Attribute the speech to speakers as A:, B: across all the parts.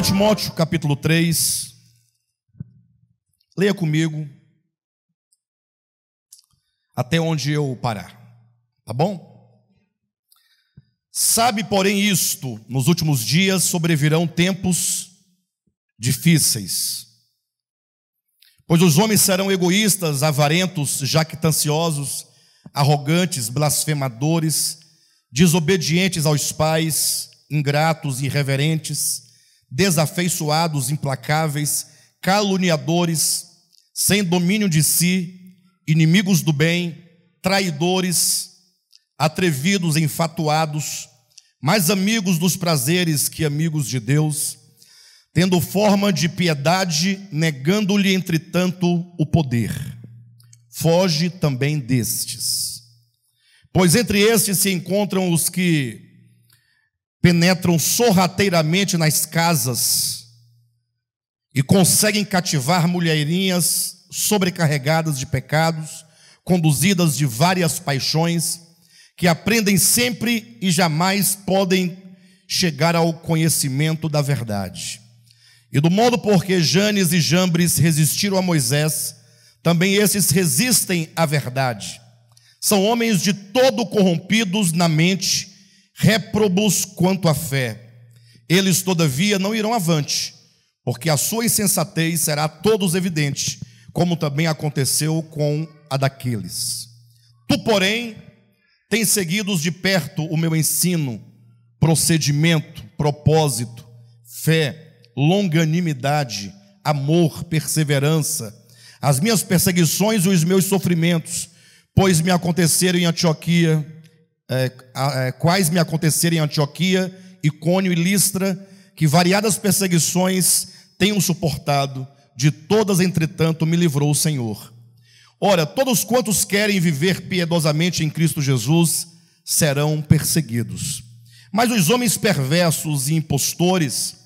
A: Timóteo, capítulo 3, leia comigo até onde eu parar, tá bom? Sabe, porém, isto: nos últimos dias sobrevirão tempos difíceis, pois os homens serão egoístas, avarentos, jactanciosos, arrogantes, blasfemadores, desobedientes aos pais, ingratos, irreverentes, desafeiçoados, implacáveis, caluniadores, sem domínio de si, inimigos do bem, traidores, atrevidos, enfatuados, mais amigos dos prazeres que amigos de Deus, tendo forma de piedade, negando-lhe, entretanto, o poder. Foge também destes. Pois entre estes se encontram os que penetram sorrateiramente nas casas e conseguem cativar mulherinhas sobrecarregadas de pecados, conduzidas de várias paixões, que aprendem sempre e jamais podem chegar ao conhecimento da verdade. E do modo porque Janes e Jambres resistiram a Moisés, também esses resistem à verdade. São homens de todo corrompidos na mente, réprobos quanto à fé. Eles, todavia, não irão avante, porque a sua insensatez será a todos evidente, como também aconteceu com a daqueles. Tu, porém, tens seguido de perto o meu ensino, procedimento, propósito, fé, longanimidade, amor, perseverança, as minhas perseguições e os meus sofrimentos, pois me aconteceram em Antioquia, quais me aconteceram em Antioquia, Icônio e Listra, que variadas perseguições tenho suportado, de todas, entretanto, me livrou o Senhor. Ora, todos quantos querem viver piedosamente em Cristo Jesus serão perseguidos. Mas os homens perversos e impostores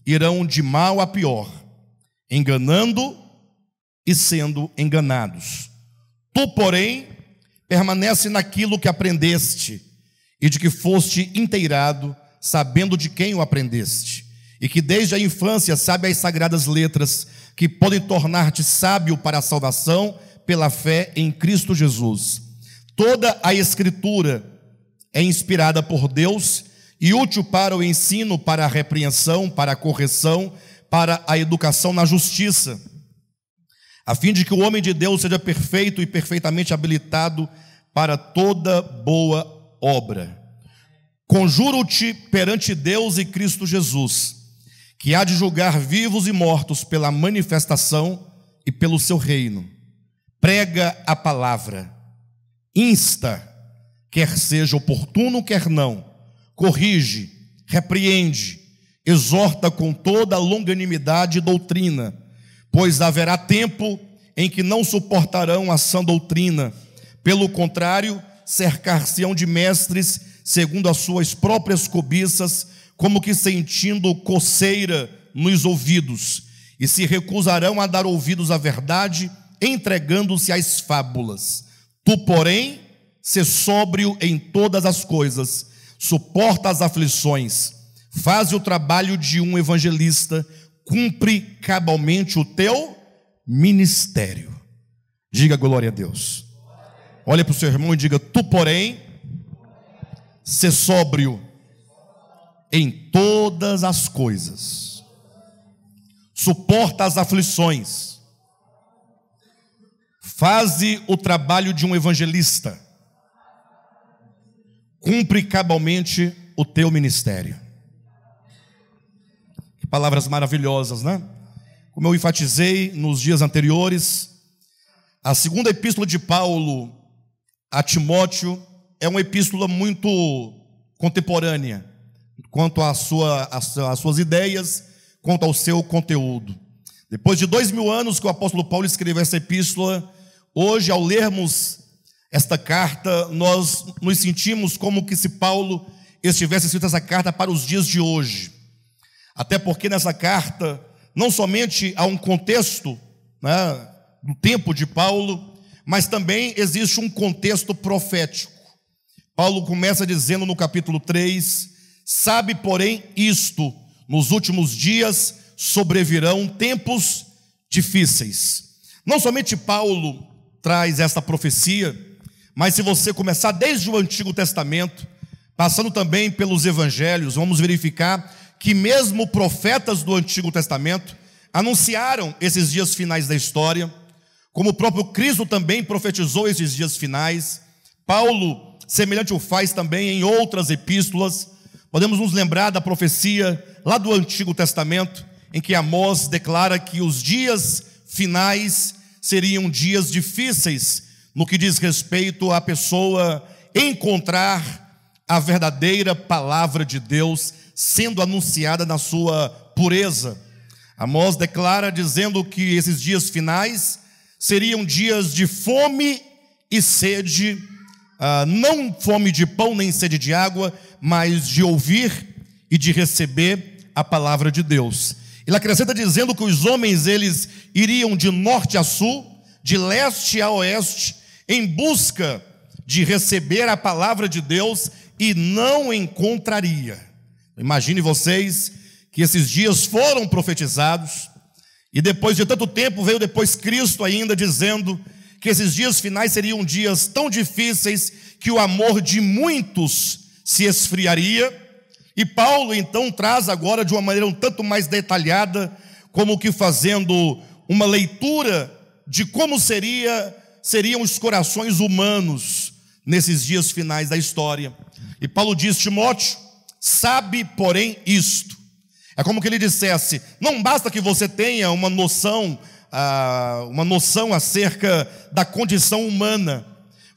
A: irão de mal a pior, enganando e sendo enganados. Tu, porém, permanece naquilo que aprendeste e de que foste inteirado, sabendo de quem o aprendeste, e que desde a infância sabe as sagradas letras, que podem tornar-te sábio para a salvação pela fé em Cristo Jesus. Toda a Escritura é inspirada por Deus e útil para o ensino, para a repreensão, para a correção, para a educação na justiça, a fim de que o homem de Deus seja perfeito e perfeitamente habilitado para toda boa obra. Conjuro-te perante Deus e Cristo Jesus, que há de julgar vivos e mortos pela manifestação e pelo seu reino. Prega a palavra, insta, quer seja oportuno, quer não, corrige, repreende, exorta com toda a longanimidade e doutrina, pois haverá tempo em que não suportarão a sã doutrina. Pelo contrário, cercar-se-ão de mestres segundo as suas próprias cobiças, como que sentindo coceira nos ouvidos, e se recusarão a dar ouvidos à verdade, entregando-se às fábulas. Tu, porém, sê sóbrio em todas as coisas, suporta as aflições, faz o trabalho de um evangelista, cumpre cabalmente o teu ministério. Diga glória a Deus. Olha para o seu irmão e diga: tu, porém, sê sóbrio em todas as coisas, suporta as aflições, faze o trabalho de um evangelista, cumpre cabalmente o teu ministério. Que palavras maravilhosas, né? Como eu enfatizei nos dias anteriores, a segunda epístola de Paulo a Timóteo é uma epístola muito contemporânea, quanto às suas ideias, quanto ao seu conteúdo. Depois de 2000 anos que o apóstolo Paulo escreveu essa epístola, hoje, ao lermos esta carta, nós nos sentimos como que se Paulo estivesse escrito essa carta para os dias de hoje. Até porque nessa carta, não somente há um contexto, né, do tempo de Paulo, mas também existe um contexto profético. Paulo começa dizendo no capítulo 3, sabe, porém, isto, nos últimos dias sobrevirão tempos difíceis. Não somente Paulo traz esta profecia, mas se você começar desde o Antigo Testamento, passando também pelos evangelhos, vamos verificar que mesmo profetas do Antigo Testamento anunciaram esses dias finais da história, como o próprio Cristo também profetizou esses dias finais. Paulo, semelhante o faz também em outras epístolas. Podemos nos lembrar da profecia lá do Antigo Testamento, em que Amós declara que os dias finais seriam dias difíceis no que diz respeito à pessoa encontrar a verdadeira palavra de Deus sendo anunciada na sua pureza. Amós declara dizendo que esses dias finais seriam dias de fome e sede, não fome de pão nem sede de água, mas de ouvir e de receber a palavra de Deus. Ele acrescenta dizendo que os homens eles iriam de norte a sul, de leste a oeste, em busca de receber a palavra de Deus e não encontraria. Imagine vocês que esses dias foram profetizados e depois de tanto tempo veio depois Cristo ainda dizendo que esses dias finais seriam dias tão difíceis que o amor de muitos se esfriaria. E Paulo então traz agora de uma maneira um tanto mais detalhada, como que fazendo uma leitura de como seriam os corações humanos nesses dias finais da história. E Paulo diz: Timóteo, sabe, porém, isto. É como que ele dissesse: não basta que você tenha uma noção acerca da condição humana,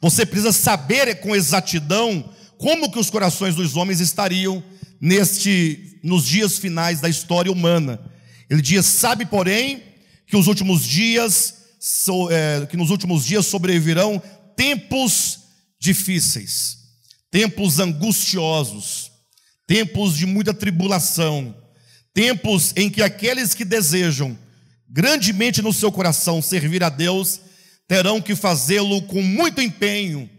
A: você precisa saber com exatidão como que os corações dos homens estariam nos dias finais da história humana. Ele diz: sabe, porém, que nos últimos dias sobrevirão tempos difíceis, tempos angustiosos, tempos de muita tribulação, tempos em que aqueles que desejam grandemente no seu coração servir a Deus terão que fazê-lo com muito empenho.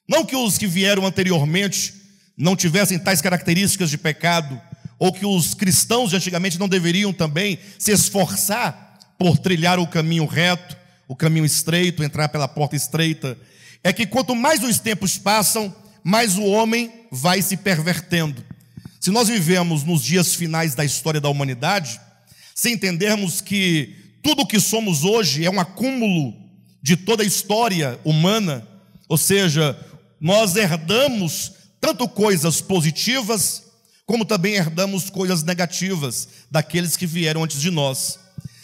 A: Não que os que vieram anteriormente não tivessem tais características de pecado, ou que os cristãos de antigamente não deveriam também se esforçar por trilhar o caminho reto, o caminho estreito, entrar pela porta estreita. É que quanto mais os tempos passam, mais o homem vai se pervertendo. Se nós vivemos nos dias finais da história da humanidade, se entendermos que tudo o que somos hoje é um acúmulo de toda a história humana, ou seja, nós herdamos tanto coisas positivas, como também herdamos coisas negativas daqueles que vieram antes de nós.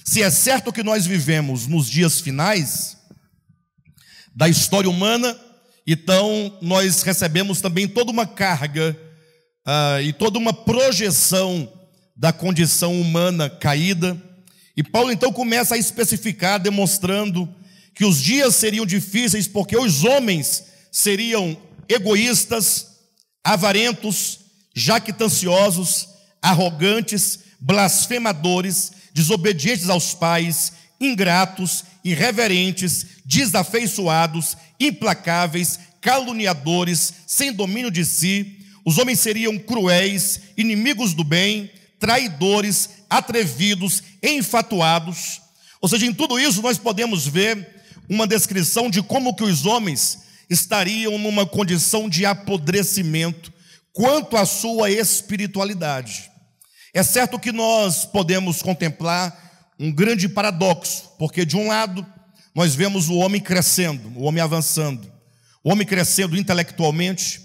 A: Se é certo que nós vivemos nos dias finais da história humana, então nós recebemos também toda uma carga e toda uma projeção da condição humana caída. E Paulo então começa a especificar, demonstrando que os dias seriam difíceis porque os homens seriam egoístas, avarentos, jactanciosos, arrogantes, blasfemadores, desobedientes aos pais, ingratos, irreverentes, desafeiçoados, implacáveis, caluniadores, sem domínio de si. Os homens seriam cruéis, inimigos do bem, traidores, atrevidos, enfatuados. Ou seja, em tudo isso nós podemos ver uma descrição de como que os homens estariam numa condição de apodrecimento quanto à sua espiritualidade. É certo que nós podemos contemplar um grande paradoxo, porque de um lado nós vemos o homem crescendo, o homem avançando, o homem crescendo intelectualmente,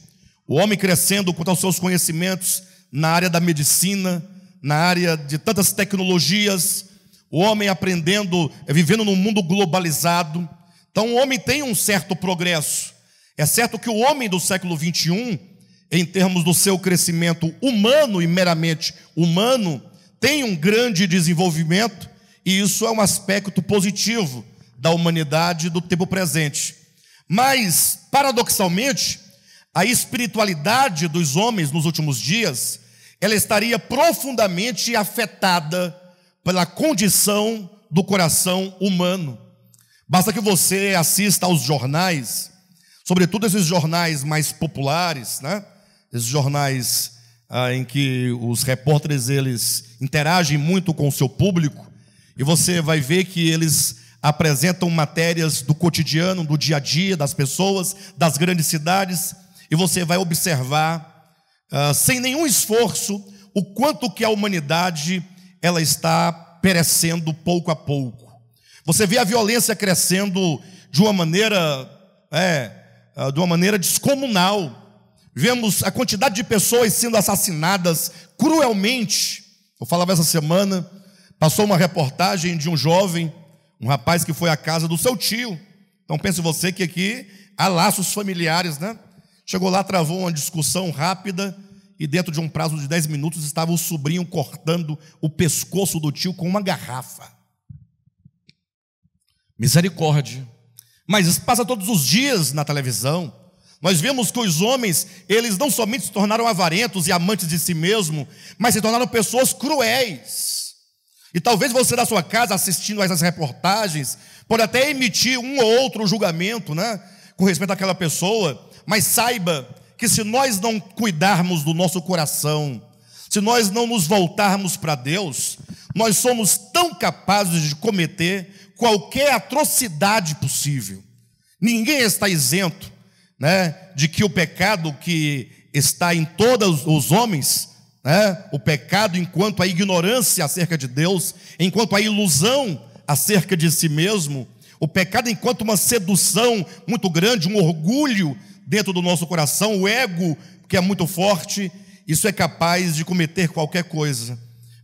A: o homem crescendo quanto aos seus conhecimentos na área da medicina, na área de tantas tecnologias, o homem aprendendo, vivendo num mundo globalizado. Então o homem tem um certo progresso. É certo que o homem do século 21, em termos do seu crescimento humano e meramente humano, tem um grande desenvolvimento, e isso é um aspecto positivo da humanidade do tempo presente. Mas, paradoxalmente, a espiritualidade dos homens nos últimos dias, ela estaria profundamente afetada pela condição do coração humano. Basta que você assista aos jornais, sobretudo esses jornais mais populares, né? Esses jornais em que os repórteres eles interagem muito com o seu público, e você vai ver que eles apresentam matérias do cotidiano, do dia a dia das pessoas, das grandes cidades, e você vai observar, sem nenhum esforço, o quanto que a humanidade ela está perecendo pouco a pouco. Você vê a violência crescendo de uma maneira descomunal. Vemos a quantidade de pessoas sendo assassinadas cruelmente. Eu falava essa semana, passou uma reportagem de um jovem, um rapaz que foi à casa do seu tio. Então pense você que aqui há laços familiares, né? Chegou lá, travou uma discussão rápida, e dentro de um prazo de 10 minutos estava o sobrinho cortando o pescoço do tio com uma garrafa. Misericórdia. Mas isso passa todos os dias na televisão. Nós vemos que os homens, eles não somente se tornaram avarentos e amantes de si mesmo, mas se tornaram pessoas cruéis. E talvez você da sua casa, assistindo a essas reportagens, pode até emitir um ou outro julgamento, né, com respeito àquela pessoa, mas saiba que se nós não cuidarmos do nosso coração, se nós não nos voltarmos para Deus, nós somos tão capazes de cometer qualquer atrocidade possível. Ninguém está isento, né, de que o pecado que está em todos os homens, né, o pecado enquanto a ignorância acerca de Deus, enquanto a ilusão acerca de si mesmo, o pecado enquanto uma sedução muito grande, um orgulho dentro do nosso coração, o ego que é muito forte, isso é capaz de cometer qualquer coisa.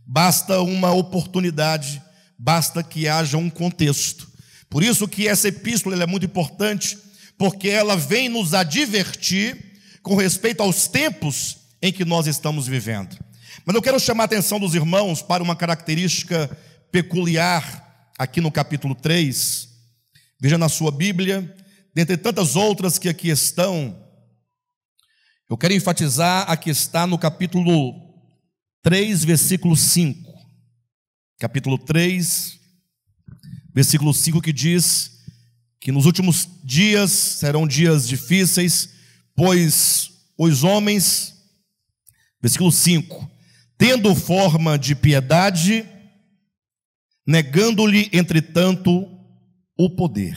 A: Basta uma oportunidade, basta que haja um contexto. Por isso que essa epístola ela é muito importante, porque ela vem nos advertir com respeito aos tempos em que nós estamos vivendo. Mas eu quero chamar a atenção dos irmãos para uma característica peculiar aqui no capítulo 3. Veja na sua Bíblia, dentre tantas outras que aqui estão, eu quero enfatizar a que está no capítulo 3, versículo 5. Capítulo 3, versículo 5, que diz que nos últimos dias serão dias difíceis, pois os homens, versículo 5, tendo forma de piedade, negando-lhe, entretanto, o poder.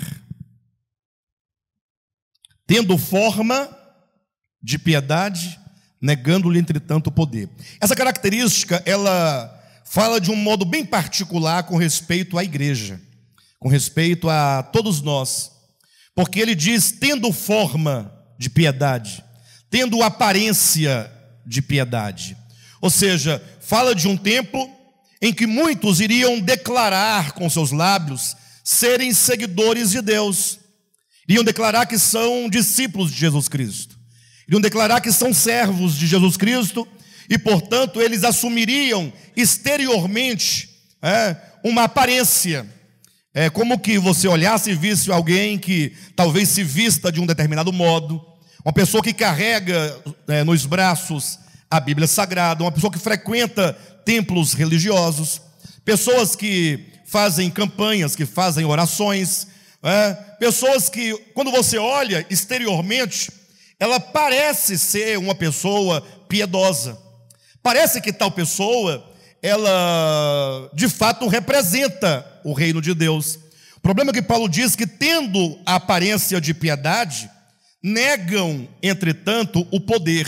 A: Tendo forma de piedade, negando-lhe, entretanto, o poder. Essa característica, ela fala de um modo bem particular com respeito à igreja, com respeito a todos nós, porque ele diz, tendo forma de piedade, tendo aparência de piedade. Ou seja, fala de um tempo em que muitos iriam declarar com seus lábios serem seguidores de Deus, iriam declarar que são discípulos de Jesus Cristo, iriam declarar que são servos de Jesus Cristo, e portanto eles assumiriam exteriormente uma aparência, como que você olhasse e visse alguém que talvez se vista de um determinado modo, uma pessoa que carrega nos braços a Bíblia Sagrada, uma pessoa que frequenta templos religiosos, pessoas que fazem campanhas, que fazem orações, pessoas que, quando você olha exteriormente, ela parece ser uma pessoa piedosa, parece que tal pessoa, ela de fato representa o reino de Deus. O problema é que Paulo diz que, tendo a aparência de piedade, negam, entretanto, o poder.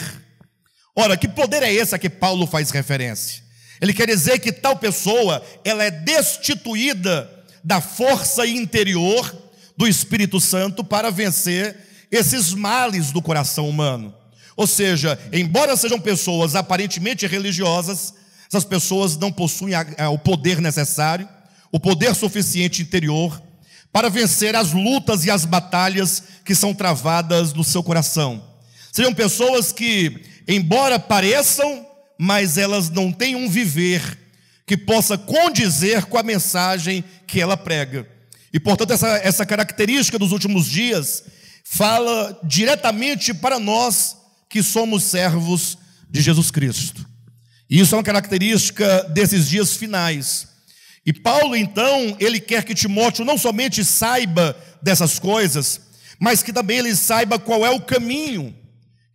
A: Ora, que poder é esse a que Paulo faz referência? Ele quer dizer que tal pessoa, ela é destituída da força interior do Espírito Santo para vencer esses males do coração humano. Ou seja, embora sejam pessoas aparentemente religiosas, essas pessoas não possuem o poder necessário, o poder suficiente interior para vencer as lutas e as batalhas que são travadas no seu coração. Seriam pessoas que, embora pareçam, mas elas não têm um viver que possa condizer com a mensagem que ela prega. E, portanto, essa característica dos últimos dias fala diretamente para nós que somos servos de Jesus Cristo. E isso é uma característica desses dias finais. E Paulo, então, ele quer que Timóteo não somente saiba dessas coisas, mas que também ele saiba qual é o caminho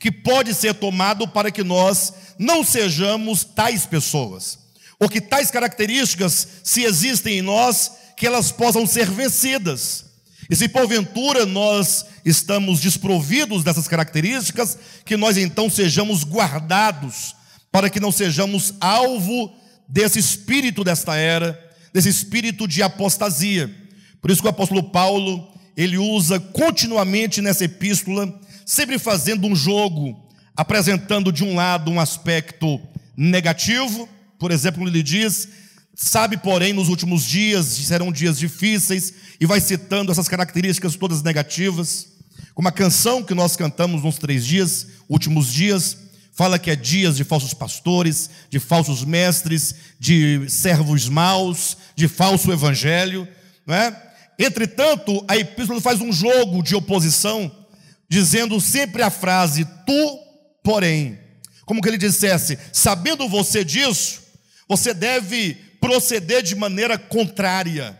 A: que pode ser tomado para que nós não sejamos tais pessoas, ou que tais características, se existem em nós, que elas possam ser vencidas. E se porventura nós estamos desprovidos dessas características, que nós então sejamos guardados, para que não sejamos alvo desse espírito desta era, desse espírito de apostasia. Por isso que o apóstolo Paulo, ele usa continuamente nessa epístola, sempre fazendo um jogo, apresentando de um lado um aspecto negativo. Por exemplo, quando ele diz: sabe, porém, nos últimos dias serão dias difíceis, e vai citando essas características todas negativas. Como a canção que nós cantamos nos 3 dias, últimos dias, fala que é dias de falsos pastores, de falsos mestres, de servos maus, de falso evangelho, não é? Entretanto, a epístola faz um jogo de oposição, dizendo sempre a frase tu, porém, como que ele dissesse: sabendo você disso, você deve proceder de maneira contrária.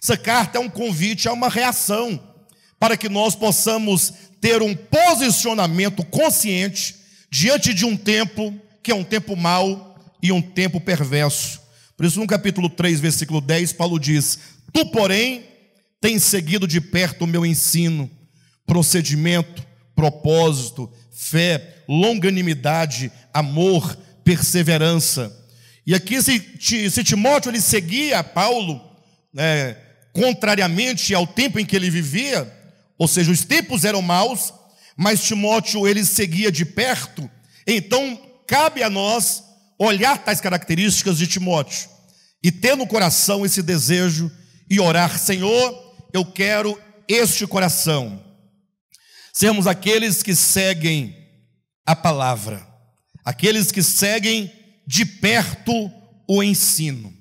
A: Essa carta é um convite a uma reação, para que nós possamos ter um posicionamento consciente diante de um tempo que é um tempo mau e um tempo perverso. Por isso, no capítulo 3, versículo 10, Paulo diz: tu, porém, tens seguido de perto o meu ensino, procedimento, propósito, fé, longanimidade, amor, perseverança. E aqui, se Timóteo ele seguia Paulo, contrariamente ao tempo em que ele vivia, ou seja, os tempos eram maus, mas Timóteo ele seguia de perto, então cabe a nós olhar tais características de Timóteo e ter no coração esse desejo e orar: Senhor, eu quero este coração. Sermos aqueles que seguem a palavra, aqueles que seguem de perto o ensino.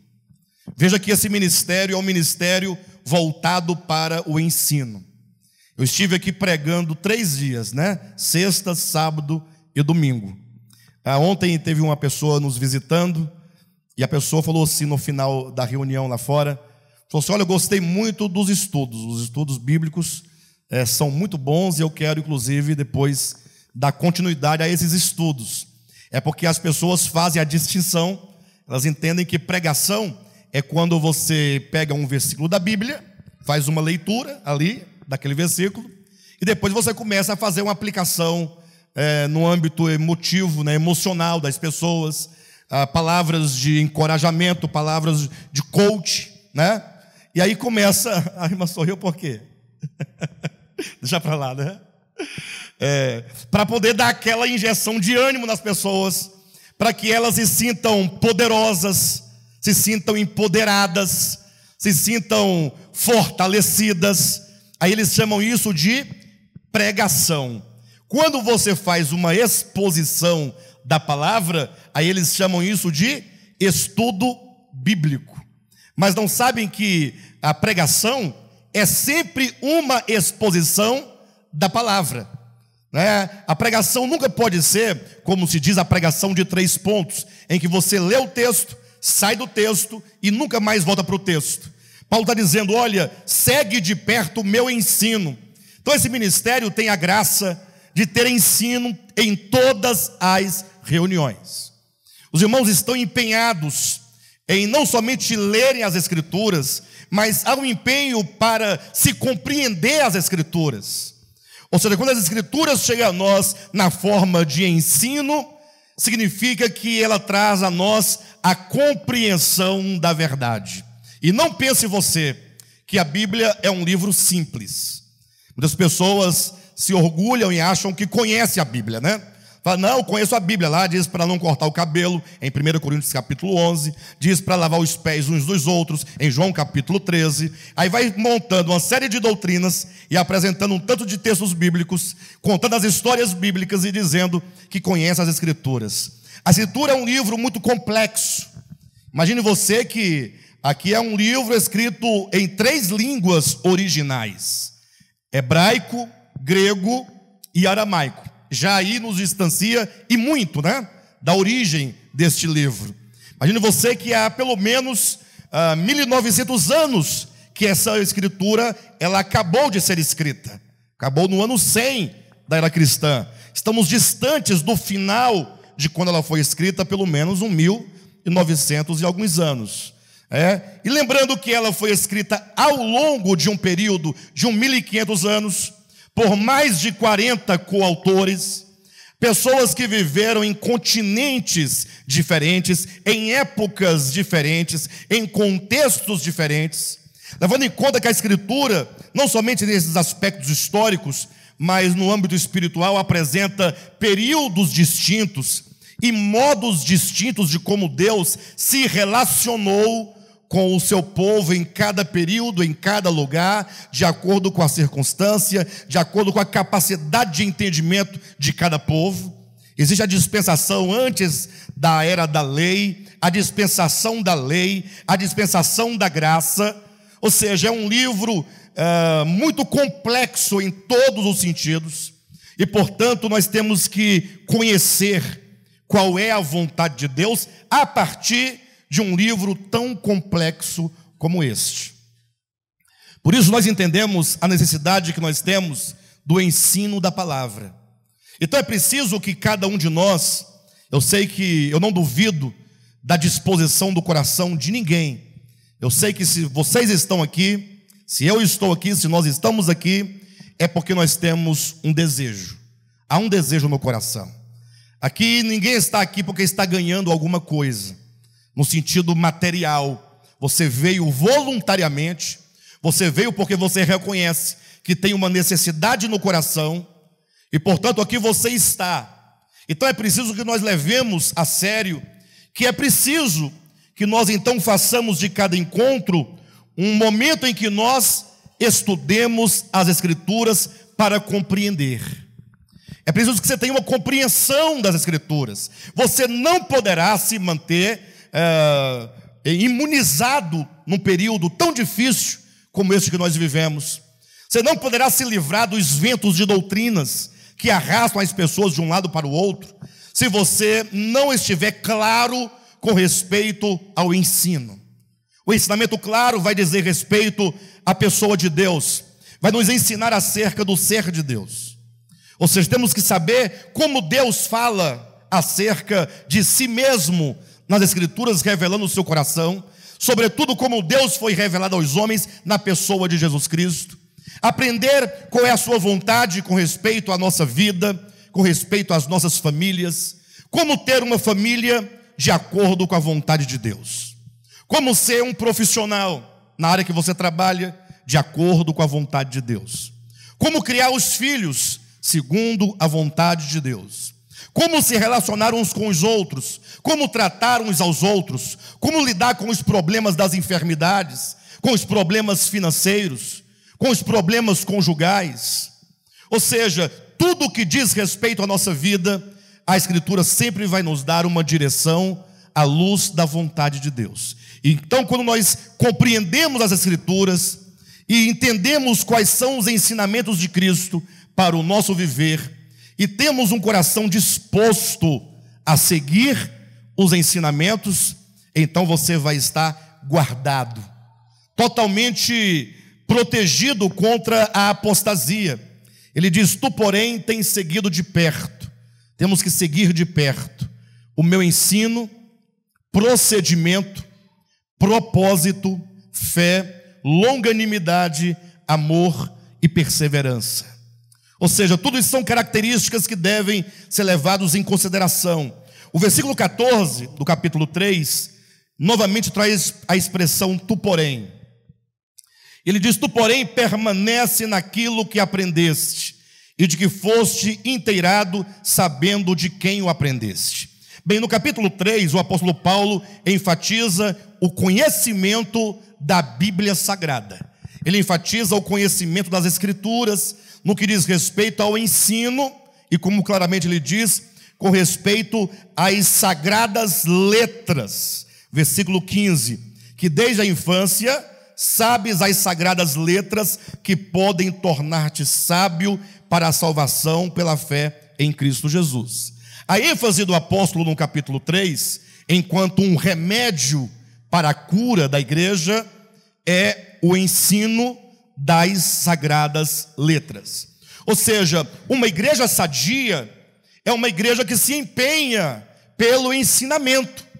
A: Veja que esse ministério é um ministério voltado para o ensino. Eu estive aqui pregando 3 dias, sexta, sábado e domingo. Ontem teve uma pessoa nos visitando, e a pessoa falou assim no final da reunião lá fora, falou assim: olha, eu gostei muito dos estudos, os estudos bíblicos são muito bons, e eu quero inclusive depois dar continuidade a esses estudos. É porque as pessoas fazem a distinção, elas entendem que pregação é quando você pega um versículo da Bíblia, faz uma leitura ali daquele versículo, e depois você começa a fazer uma aplicação no âmbito emotivo, emocional das pessoas, palavras de encorajamento, palavras de coach, e aí começa, a irmã sorriu por quê? Deixa para lá, para poder dar aquela injeção de ânimo nas pessoas, para que elas se sintam poderosas, se sintam empoderadas, se sintam fortalecidas. Aí eles chamam isso de pregação. Quando você faz uma exposição da palavra, aí eles chamam isso de estudo bíblico. Mas não sabem que a pregação é sempre uma exposição da palavra, A pregação nunca pode ser, como se diz, a pregação de 3 pontos, em que você lê o texto, sai do texto e nunca mais volta para o texto. Paulo está dizendo: olha, segue de perto o meu ensino. Então esse ministério tem a graça de ter ensino em todas as reuniões. Os irmãos estão empenhados em não somente lerem as Escrituras, mas há um empenho para se compreender as Escrituras. Ou seja, quando as Escrituras chegam a nós na forma de ensino, significa que ela traz a nós a compreensão da verdade. E não pense você que a Bíblia é um livro simples. Muitas pessoas se orgulham e acham que conhecem a Bíblia, Fala, não, eu conheço a Bíblia. Lá diz para não cortar o cabelo, em 1 Coríntios capítulo 11. Diz para lavar os pés uns dos outros, em João capítulo 13. Aí vai montando uma série de doutrinas e apresentando um tanto de textos bíblicos, contando as histórias bíblicas e dizendo que conhece as Escrituras. A Escritura é um livro muito complexo. Imagine você que aqui é um livro escrito em 3 línguas originais: hebraico, grego e aramaico. Já aí nos distancia e muito, né, da origem deste livro. Imagine você que há pelo menos 1900 anos que essa escritura ela acabou de ser escrita. Acabou no ano 100 da era cristã. Estamos distantes do final de quando ela foi escrita, pelo menos 1900 e alguns anos. E lembrando que ela foi escrita ao longo de um período de 1500 anos, por mais de 40 coautores, pessoas que viveram em continentes diferentes, em épocas diferentes, em contextos diferentes, levando em conta que a Escritura, não somente nesses aspectos históricos, mas no âmbito espiritual, apresenta períodos distintos e modos distintos de como Deus se relacionou com o seu povo em cada período, em cada lugar, de acordo com a circunstância, de acordo com a capacidade de entendimento de cada povo. Existe a dispensação antes da era da lei, a dispensação da lei, a dispensação da graça. Ou seja, é um livro muito complexo em todos os sentidos. E, portanto, nós temos que conhecer qual é a vontade de Deus a partir de um livro tão complexo como este. Por isso nós entendemos a necessidade que nós temos do ensino da palavra. Então é preciso que cada um de nós, eu sei que eu não duvido da disposição do coração de ninguém. Eu sei que se vocês estão aqui, se eu estou aqui, se nós estamos aqui, é porque nós temos um desejo. Há um desejo no coração. Aqui ninguém está aqui porque está ganhando alguma coisa, no sentido material. Você veio voluntariamente, você veio porque você reconhece que tem uma necessidade no coração, e portanto aqui você está. Então é preciso que nós levemos a sério, que é preciso que nós então façamos de cada encontro um momento em que nós estudemos as Escrituras para compreender. É preciso que você tenha uma compreensão das Escrituras. Você não poderá se manter imunizado num período tão difícil como este que nós vivemos. Você não poderá se livrar dos ventos de doutrinas que arrastam as pessoas de um lado para o outro, se você não estiver claro com respeito ao ensino. O ensinamento claro vai dizer respeito à pessoa de Deus, vai nos ensinar acerca do ser de Deus. Ou seja, temos que saber como Deus fala acerca de si mesmo nas Escrituras, revelando o seu coração, sobretudo como Deus foi revelado aos homens na pessoa de Jesus Cristo. Aprender qual é a sua vontade com respeito à nossa vida, com respeito às nossas famílias, como ter uma família de acordo com a vontade de Deus, como ser um profissional na área que você trabalha de acordo com a vontade de Deus, como criar os filhos segundo a vontade de Deus, como se relacionar uns com os outros, como tratar uns aos outros, como lidar com os problemas das enfermidades, com os problemas financeiros, com os problemas conjugais. Ou seja, tudo que diz respeito à nossa vida, a Escritura sempre vai nos dar uma direção à luz da vontade de Deus. Então, quando nós compreendemos as Escrituras e entendemos quais são os ensinamentos de Cristo para o nosso viver, e temos um coração disposto a seguir os ensinamentos, então você vai estar guardado, totalmente protegido contra a apostasia. Ele diz: tu, porém, tens seguido de perto. Temos que seguir de perto o meu ensino, procedimento, propósito, fé, longanimidade, amor e perseverança. Ou seja, tudo isso são características que devem ser levadas em consideração. O versículo 14 do capítulo 3 novamente traz a expressão tu, porém. Ele diz: tu, porém, permanece naquilo que aprendeste e de que foste inteirado, sabendo de quem o aprendeste. Bem, no capítulo 3, o apóstolo Paulo enfatiza o conhecimento da Bíblia Sagrada. Ele enfatiza o conhecimento das Escrituras, no que diz respeito ao ensino, e como claramente ele diz, com respeito às sagradas letras. Versículo 15, que desde a infância sabes as sagradas letras que podem tornar-te sábio para a salvação pela fé em Cristo Jesus. A ênfase do apóstolo no capítulo 3, enquanto um remédio para a cura da igreja, é o ensino das sagradas letras. Ou seja, uma igreja sadia é uma igreja que se empenha pelo ensinamento.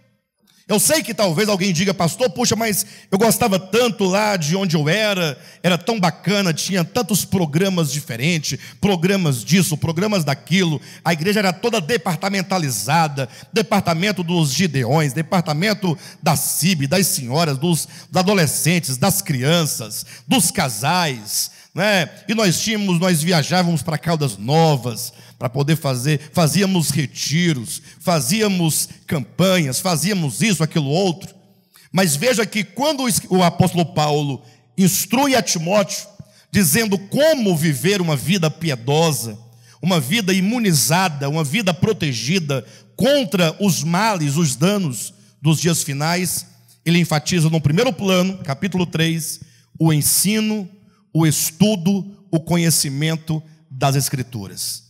A: Eu sei que talvez alguém diga, pastor, puxa, mas eu gostava tanto lá de onde eu era tão bacana, tinha tantos programas diferentes, programas disso, programas daquilo, a igreja era toda departamentalizada, departamento dos gideões, departamento da CIB, das senhoras, dos adolescentes, das crianças, dos casais, né? E nós viajávamos para Caldas Novas, para poder fazíamos retiros, fazíamos campanhas, fazíamos isso, aquilo, outro. Mas veja que quando o apóstolo Paulo instrui a Timóteo, dizendo como viver uma vida piedosa, uma vida imunizada, uma vida protegida contra os males, os danos dos dias finais, ele enfatiza no primeiro plano, capítulo 3, o ensino, o estudo, o conhecimento das Escrituras.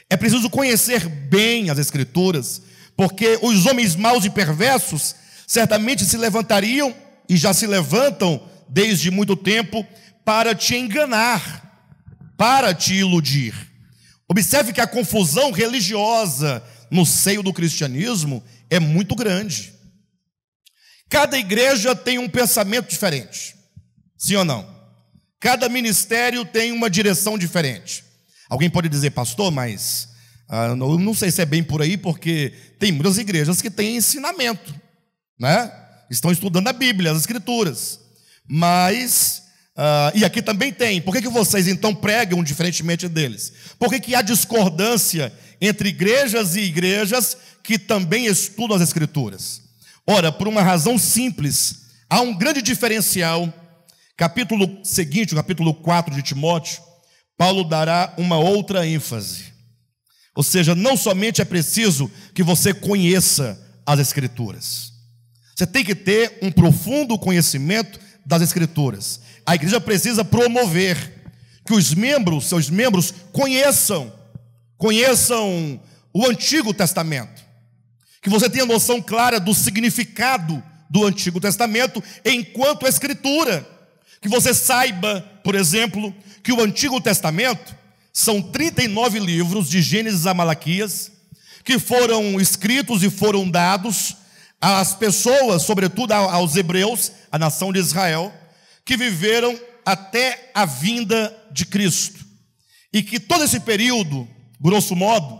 A: É preciso conhecer bem as Escrituras, porque os homens maus e perversos certamente se levantariam, e já se levantam desde muito tempo, para te enganar, para te iludir. Observe que a confusão religiosa no seio do cristianismo é muito grande. Cada igreja tem um pensamento diferente, sim ou não? Cada ministério tem uma direção diferente. Alguém pode dizer, pastor, mas eu não sei se é bem por aí, porque tem muitas igrejas que têm ensinamento, né? Estão estudando a Bíblia, as Escrituras. Mas, e aqui também tem, por que vocês então pregam diferentemente deles? Por que há discordância entre igrejas e igrejas que também estudam as Escrituras? Ora, por uma razão simples, há um grande diferencial. Capítulo seguinte, o capítulo 4 de Timóteo, Paulo dará uma outra ênfase. Ou seja, não somente é preciso que você conheça as Escrituras. Você tem que ter um profundo conhecimento das Escrituras. A igreja precisa promover que os membros, seus membros, conheçam o Antigo Testamento. Que você tenha noção clara do significado do Antigo Testamento enquanto Escritura. Que você saiba, por exemplo, que o Antigo Testamento são 39 livros, de Gênesis a Malaquias, que foram escritos e foram dados às pessoas, sobretudo aos hebreus, a nação de Israel, que viveram até a vinda de Cristo. E que todo esse período, grosso modo,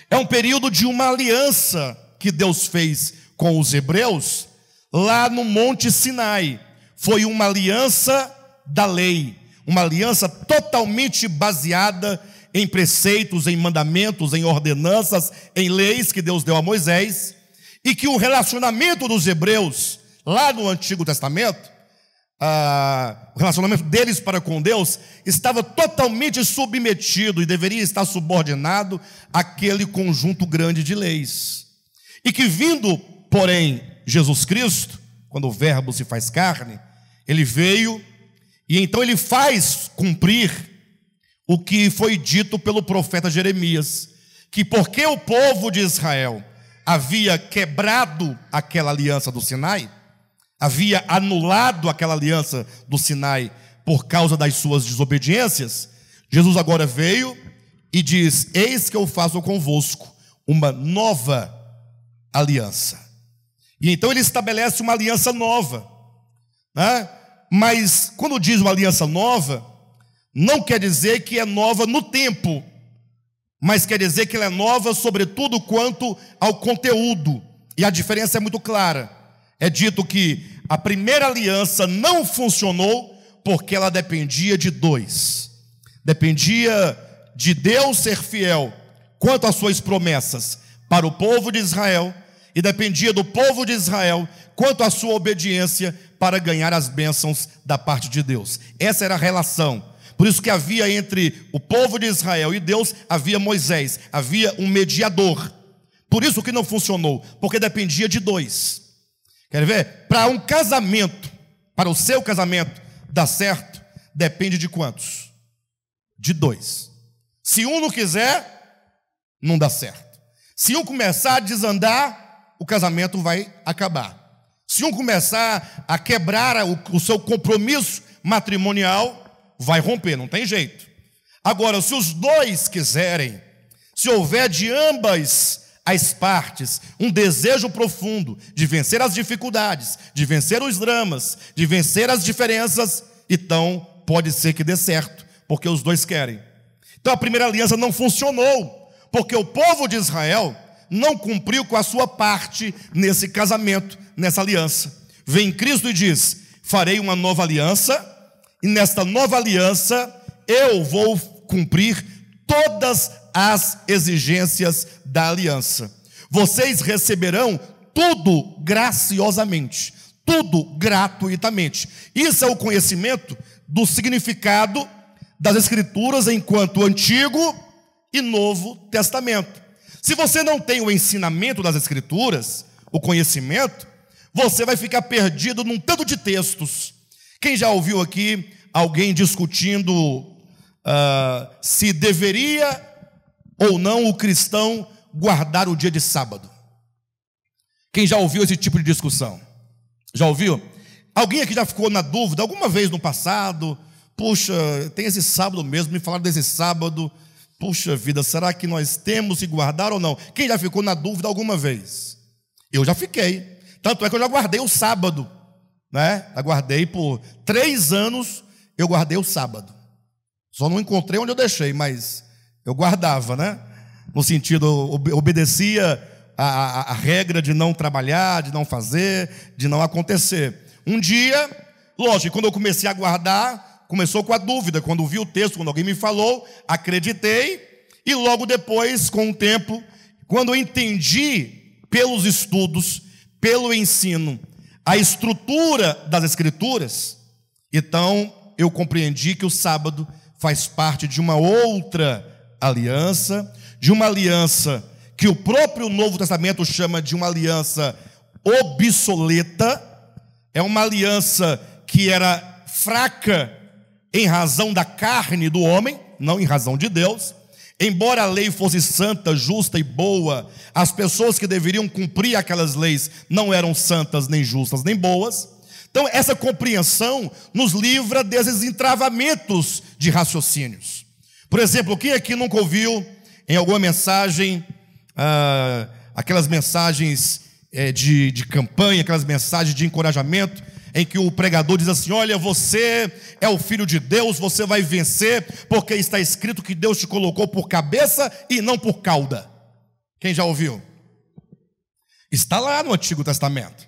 A: é um período de uma aliança que Deus fez com os hebreus lá no Monte Sinai. Foi uma aliança da lei, uma aliança totalmente baseada em preceitos, em mandamentos, em ordenanças, em leis que Deus deu a Moisés, e que o relacionamento dos hebreus, lá no Antigo Testamento, o relacionamento deles para com Deus, estava totalmente submetido e deveria estar subordinado àquele conjunto grande de leis. E que vindo, porém, Jesus Cristo, quando o Verbo se faz carne, ele veio e então ele faz cumprir o que foi dito pelo profeta Jeremias, que porque o povo de Israel havia quebrado aquela aliança do Sinai, havia anulado aquela aliança do Sinai por causa das suas desobediências, Jesus agora veio e diz: eis que eu faço convosco uma nova aliança. E então ele estabelece uma aliança nova, né? Mas quando diz uma aliança nova, não quer dizer que é nova no tempo, mas quer dizer que ela é nova sobretudo quanto ao conteúdo. E a diferença é muito clara. É dito que a primeira aliança não funcionou porque ela dependia de dois. Dependia de Deus ser fiel quanto às suas promessas para o povo de Israel, e dependia do povo de Israel quanto à sua obediência para ganhar as bênçãos da parte de Deus. Essa era a relação. Por isso que havia entre o povo de Israel e Deus, havia Moisés, havia um mediador. Por isso que não funcionou, porque dependia de dois. Quer ver? Para um casamento, para o seu casamento dar certo, depende de quantos? De dois. Se um não quiser, não dá certo. Se um começar a desandar, o casamento vai acabar. Se um começar a quebrar o seu compromisso matrimonial, vai romper, não tem jeito. Agora, se os dois quiserem, se houver de ambas as partes um desejo profundo de vencer as dificuldades, de vencer os dramas, de vencer as diferenças, então pode ser que dê certo, porque os dois querem. Então a primeira aliança não funcionou, porque o povo de Israel não cumpriu com a sua parte nesse casamento, nessa aliança. Vem Cristo e diz: farei uma nova aliança, e nesta nova aliança eu vou cumprir todas as exigências da aliança. Vocês receberão tudo graciosamente, tudo gratuitamente. Isso é o conhecimento do significado das Escrituras enquanto Antigo e Novo Testamento. Se você não tem o ensinamento das Escrituras, o conhecimento, você vai ficar perdido num tanto de textos. Quem já ouviu aqui alguém discutindo se deveria ou não o cristão guardar o dia de sábado? Quem já ouviu esse tipo de discussão? Já ouviu? Alguém aqui já ficou na dúvida alguma vez no passado? Puxa, tem esse sábado mesmo, me falaram desse sábado. Puxa vida, será que nós temos que guardar ou não? Quem já ficou na dúvida alguma vez? Eu já fiquei. Tanto é que eu já guardei o sábado, né? Aguardei por 3 anos, eu guardei o sábado. Só não encontrei onde eu deixei, mas eu guardava, né? No sentido, obedecia a regra de não trabalhar, de não fazer, de não acontecer. Um dia, lógico, quando eu comecei a guardar, começou com a dúvida. Quando vi o texto, quando alguém me falou, acreditei. E logo depois, com o tempo, quando eu entendi pelos estudos, pelo ensino, a estrutura das Escrituras, então eu compreendi que o sábado faz parte de uma outra aliança, de uma aliança que o próprio Novo Testamento chama de uma aliança obsoleta. É uma aliança que era fraca em razão da carne do homem, não em razão de Deus. Embora a lei fosse santa, justa e boa, as pessoas que deveriam cumprir aquelas leis não eram santas, nem justas, nem boas. Então essa compreensão nos livra desses entravamentos de raciocínios. Por exemplo, quem aqui nunca ouviu em alguma mensagem, aquelas mensagens de campanha, aquelas mensagens de encorajamento, em que o pregador diz assim: olha, você é o filho de Deus, você vai vencer, porque está escrito que Deus te colocou por cabeça e não por cauda. Quem já ouviu? Está lá no Antigo Testamento.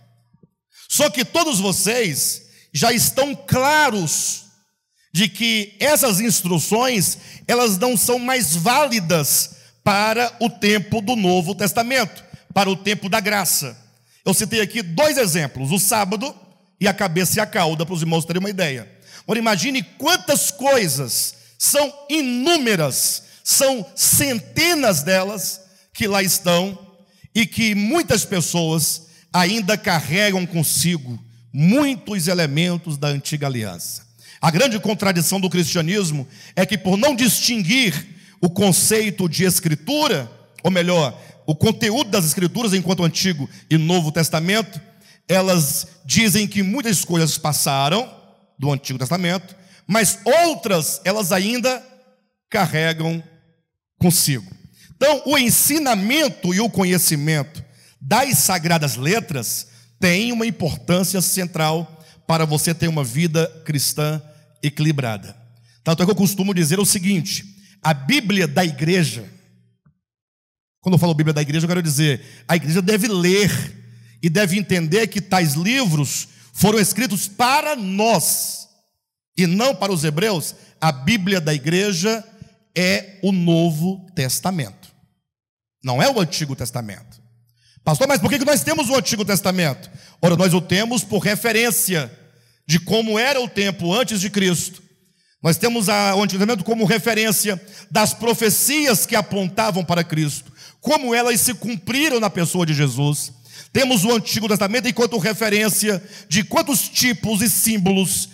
A: Só que todos vocês já estão claros de que essas instruções, elas não são mais válidas para o tempo do Novo Testamento, para o tempo da graça. Eu citei aqui 2 exemplos, o sábado e a cabeça e a cauda, para os irmãos terem uma ideia. Agora imagine quantas coisas, são inúmeras, são centenas delas que lá estão, e que muitas pessoas ainda carregam consigo muitos elementos da antiga aliança. A grande contradição do cristianismo é que, por não distinguir o conceito de escritura, ou melhor, o conteúdo das escrituras enquanto Antigo e Novo Testamento, elas dizem que muitas coisas passaram do Antigo Testamento, mas outras elas ainda carregam consigo. Então, o ensinamento e o conhecimento das Sagradas Letras tem uma importância central para você ter uma vida cristã equilibrada. Tanto é que eu costumo dizer o seguinte: a Bíblia da igreja, quando eu falo Bíblia da igreja, eu quero dizer, a igreja deve ler e deve entender que tais livros foram escritos para nós e não para os hebreus. A Bíblia da igreja é o Novo Testamento, não é o Antigo Testamento. Pastor, mas por que nós temos o Antigo Testamento? Ora, nós o temos por referência de como era o tempo antes de Cristo. Nós temos o Antigo Testamento como referência das profecias que apontavam para Cristo, como elas se cumpriram na pessoa de Jesus. Temos o Antigo Testamento enquanto referência de quantos tipos e símbolos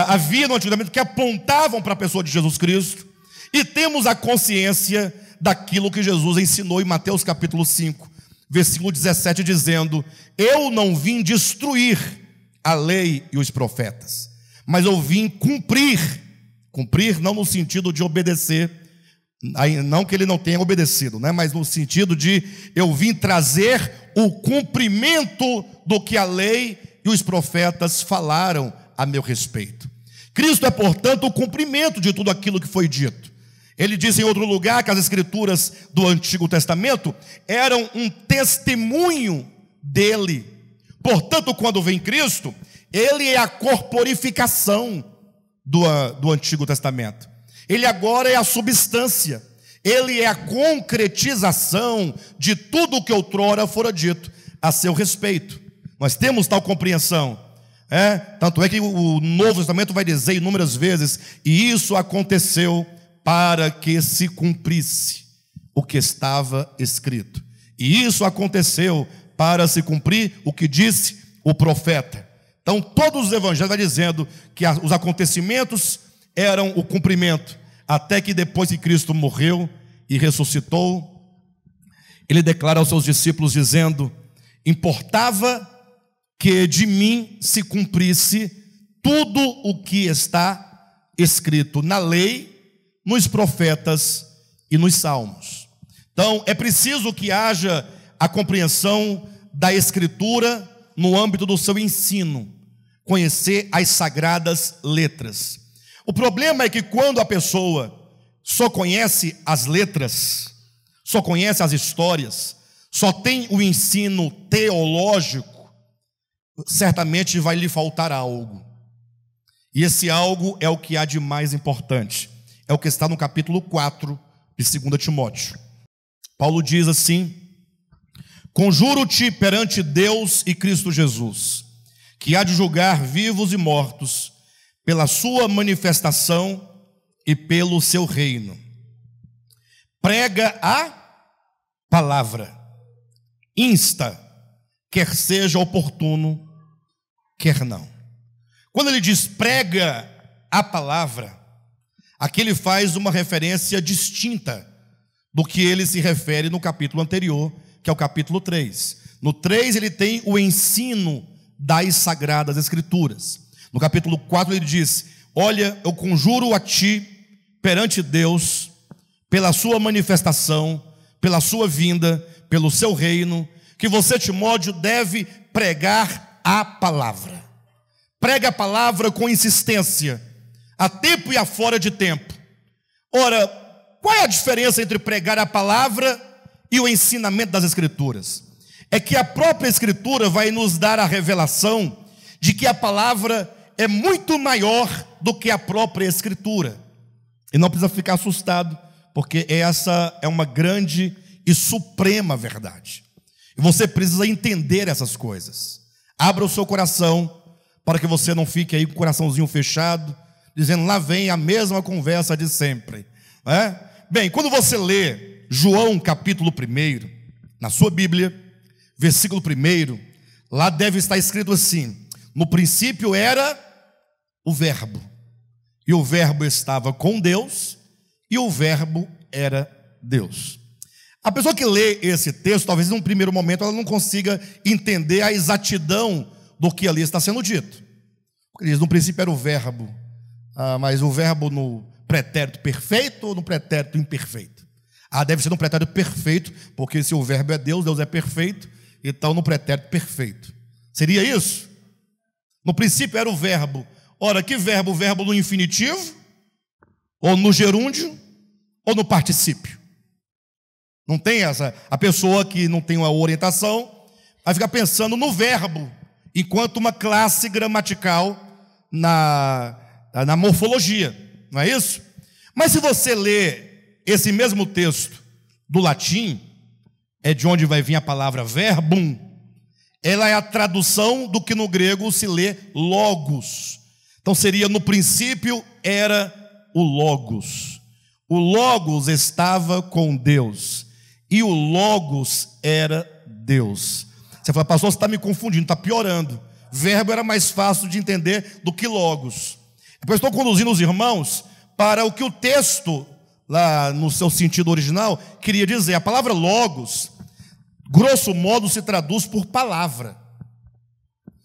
A: havia no Antigo Testamento que apontavam para a pessoa de Jesus Cristo. E temos a consciência daquilo que Jesus ensinou em Mateus capítulo 5, versículo 17, dizendo: eu não vim destruir a lei e os profetas, mas eu vim cumprir não no sentido de obedecer, não que ele não tenha obedecido, mas no sentido de eu vim trazer o cumprimento do que a lei e os profetas falaram a meu respeito. Cristo é, portanto, o cumprimento de tudo aquilo que foi dito. Ele diz em outro lugar que as escrituras do Antigo Testamento eram um testemunho dele. Portanto, quando vem Cristo, ele é a corporificação do Antigo Testamento. Ele agora é a substância, ele é a concretização de tudo o que outrora fora dito a seu respeito. Nós temos tal compreensão. Tanto é que o Novo Testamento vai dizer inúmeras vezes: e isso aconteceu para que se cumprisse o que estava escrito. E isso aconteceu para se cumprir o que disse o profeta. Então, todos os evangelhos vão dizendo que os acontecimentos eram o cumprimento, até que depois que Cristo morreu e ressuscitou, ele declara aos seus discípulos dizendo: importava que de mim se cumprisse tudo o que está escrito na lei, nos profetas e nos salmos. Então, é preciso que haja a compreensão da Escritura no âmbito do seu ensino, conhecer as sagradas letras. O problema é que quando a pessoa só conhece as letras, só conhece as histórias, só tem o ensino teológico, certamente vai lhe faltar algo. E esse algo é o que há de mais importante. É o que está no capítulo 4 de 2 Timóteo. Paulo diz assim: conjuro-te perante Deus e Cristo Jesus, que há de julgar vivos e mortos, pela sua manifestação e pelo seu reino. Prega a palavra, insta, quer seja oportuno, quer não. Quando ele diz prega a palavra, aqui ele faz uma referência distinta do que ele se refere no capítulo anterior, que é o capítulo 3. No 3 ele tem o ensino das sagradas escrituras. No capítulo 4 ele diz: olha, eu conjuro a ti perante Deus, pela sua manifestação, pela sua vinda, pelo seu reino, que você, Timóteo, deve pregar a palavra. Prega a palavra com insistência, a tempo e a fora de tempo. Ora, qual é a diferença entre pregar a palavra e o ensinamento das Escrituras? É que a própria Escritura vai nos dar a revelação de que a palavra é muito maior do que a própria Escritura. E não precisa ficar assustado, porque essa é uma grande e suprema verdade. E você precisa entender essas coisas. Abra o seu coração, para que você não fique aí com o coraçãozinho fechado, dizendo: lá vem a mesma conversa de sempre. Bem, quando você lê João capítulo 1, na sua Bíblia, versículo 1, lá deve estar escrito assim: no princípio era o Verbo, e o Verbo estava com Deus, e o Verbo era Deus. A pessoa que lê esse texto, talvez num primeiro momento ela não consiga entender a exatidão do que ali está sendo dito. Ele diz: no princípio era o Verbo, mas o Verbo no pretérito perfeito ou no pretérito imperfeito? Deve ser no pretérito perfeito, porque se o Verbo é Deus, Deus é perfeito, então no pretérito perfeito. Seria isso? No princípio era o Verbo. Ora, que verbo? O verbo no infinitivo? Ou no gerúndio? Ou no particípio? Não tem essa. A pessoa que não tem uma orientação vai ficar pensando no verbo, enquanto uma classe gramatical na morfologia, não é isso? Mas se você ler esse mesmo texto do latim, é de onde vai vir a palavra verbum, ela é a tradução do que no grego se lê logos. Então seria: no princípio era o logos. O logos estava com Deus, e o logos era Deus. Você fala: pastor, você está me confundindo, está piorando. Verbo era mais fácil de entender do que logos. Depois estou conduzindo os irmãos para o que o texto, lá no seu sentido original, queria dizer. A palavra logos, grosso modo, se traduz por palavra.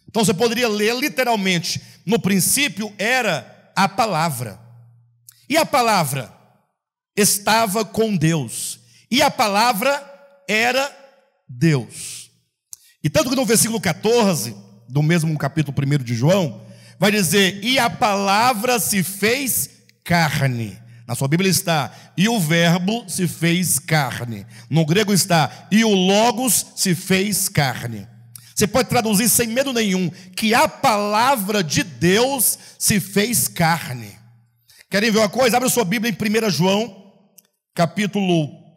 A: Então você poderia ler literalmente: no princípio era a palavra, e a palavra estava com Deus, e a palavra era Deus. E tanto que no versículo 14 do mesmo capítulo 1 de João, vai dizer: e a palavra se fez carne. Na sua Bíblia está: e o verbo se fez carne. No grego está: e o logos se fez carne. Você pode traduzir sem medo nenhum que a palavra de Deus se fez carne. Querem ver uma coisa? Abra sua Bíblia em 1 João, capítulo 1.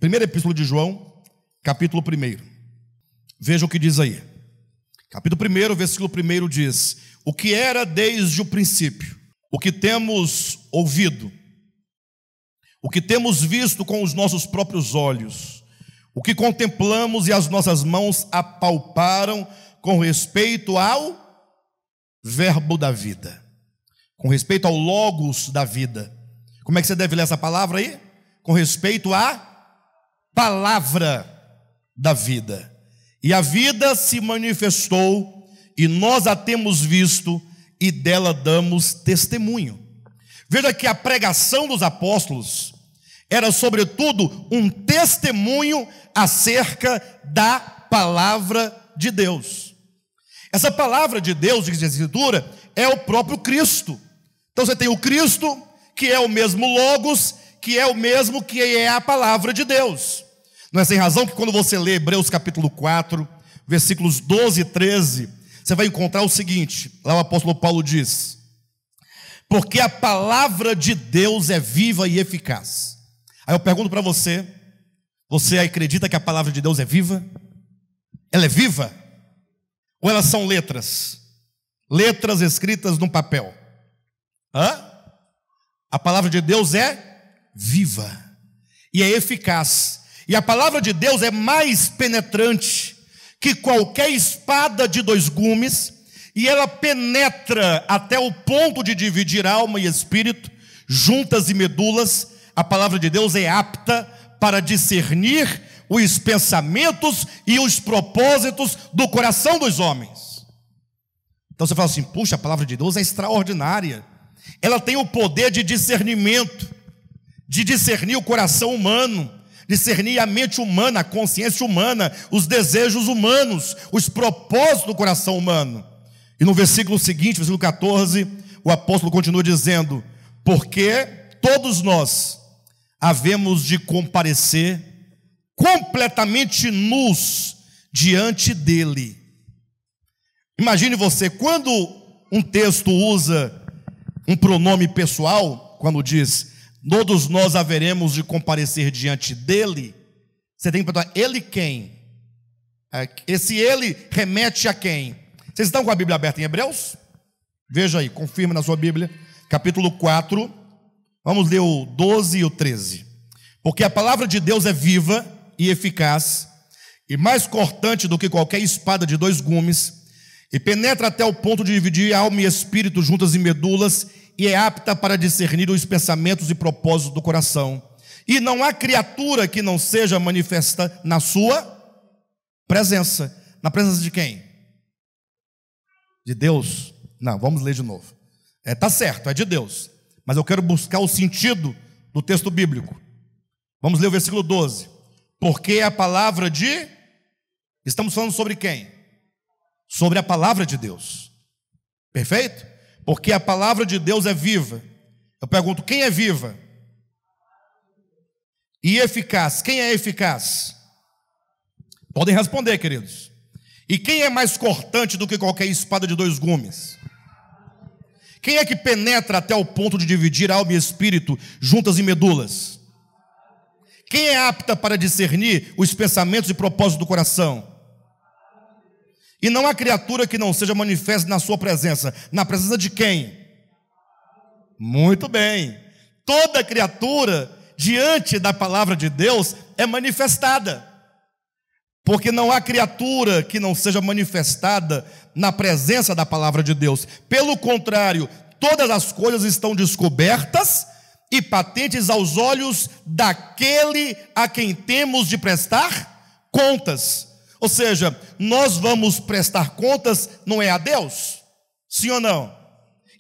A: Primeira epístola de João, capítulo 1. Veja o que diz aí. Capítulo 1, versículo 1 diz: o que era desde o princípio, o que temos ouvido, o que temos visto com os nossos próprios olhos, o que contemplamos e as nossas mãos apalparam com respeito ao verbo da vida, com respeito ao logos da vida. Como é que você deve ler essa palavra aí? Com respeito à palavra da vida. E a vida se manifestou, e nós a temos visto, e dela damos testemunho. Veja que a pregação dos apóstolos era sobretudo um testemunho acerca da palavra de Deus. Essa palavra de Deus, diz a Escritura, é o próprio Cristo. Então você tem o Cristo, que é o mesmo Logos, que é o mesmo que é a palavra de Deus. Não é sem razão que quando você lê Hebreus capítulo 4, versículos 12 e 13, você vai encontrar o seguinte: lá o apóstolo Paulo diz: porque a palavra de Deus é viva e eficaz. Aí eu pergunto para você: você acredita que a palavra de Deus é viva? Ela é viva? Ou elas são letras? Letras escritas num papel? A palavra de Deus é viva e é eficaz. E a palavra de Deus é mais penetrante que qualquer espada de dois gumes, e ela penetra até o ponto de dividir alma e espírito, juntas e medulas. A palavra de Deus é apta para discernir os pensamentos e os propósitos do coração dos homens. Então você fala assim: puxa, a palavra de Deus é extraordinária. Ela tem o poder de discernimento, de discernir o coração humano, discernir a mente humana, a consciência humana, os desejos humanos, os propósitos do coração humano. E no versículo seguinte, versículo 14, o apóstolo continua dizendo: porque todos nós havemos de comparecer completamente nus diante dele. Imagine você, quando um texto usa um pronome pessoal, quando diz todos nós haveremos de comparecer diante dele, você tem que perguntar: ele quem? Esse ele remete a quem? Vocês estão com a Bíblia aberta em Hebreus? Veja aí, confirma na sua Bíblia, capítulo 4, vamos ler o 12 e o 13. Porque a palavra de Deus é viva e eficaz, e mais cortante do que qualquer espada de dois gumes, e penetra até o ponto de dividir alma e espírito, juntas e medulas, e é apta para discernir os pensamentos e propósitos do coração. E não há criatura que não seja manifesta na sua presença. Na presença de quem? De Deus? Não, vamos ler de novo. Tá certo, é de Deus, mas eu quero buscar o sentido do texto bíblico. Vamos ler o versículo 12. Porque a palavra de... Estamos falando sobre quem? Sobre a palavra de Deus. Perfeito? Porque a palavra de Deus é viva. Eu pergunto: quem é viva? E eficaz. Quem é eficaz? Podem responder, queridos. E quem é mais cortante do que qualquer espada de dois gumes? Quem é que penetra até o ponto de dividir alma e espírito, juntas e medulas? Quem é apta para discernir os pensamentos e propósitos do coração? E não há criatura que não seja manifesta na sua presença. Na presença de quem? Muito bem. Toda criatura, diante da palavra de Deus, é manifestada. Porque não há criatura que não seja manifestada na presença da palavra de Deus. Pelo contrário, todas as coisas estão descobertas e patentes aos olhos daquele a quem temos de prestar contas. Ou seja, nós vamos prestar contas, não é a Deus? Sim ou não?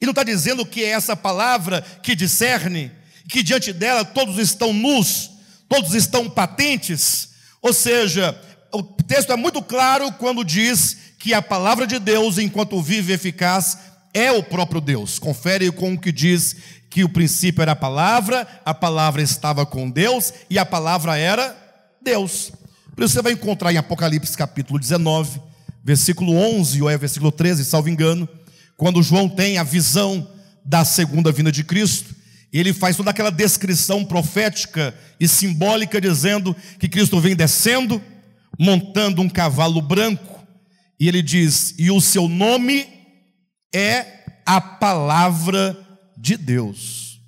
A: E não está dizendo que é essa palavra que discerne, que diante dela todos estão nus, todos estão patentes. Ou seja, o texto é muito claro quando diz que a palavra de Deus, enquanto vive e eficaz, é o próprio Deus. Confere com o que diz que o princípio era a palavra estava com Deus e a palavra era Deus. Por isso você vai encontrar em Apocalipse capítulo 19, versículo 11 ou é versículo 13, salvo engano, quando João tem a visão da segunda vinda de Cristo. Ele faz toda aquela descrição profética e simbólica, dizendo que Cristo vem descendo, montando um cavalo branco, e ele diz, e o seu nome é a palavra de Deus.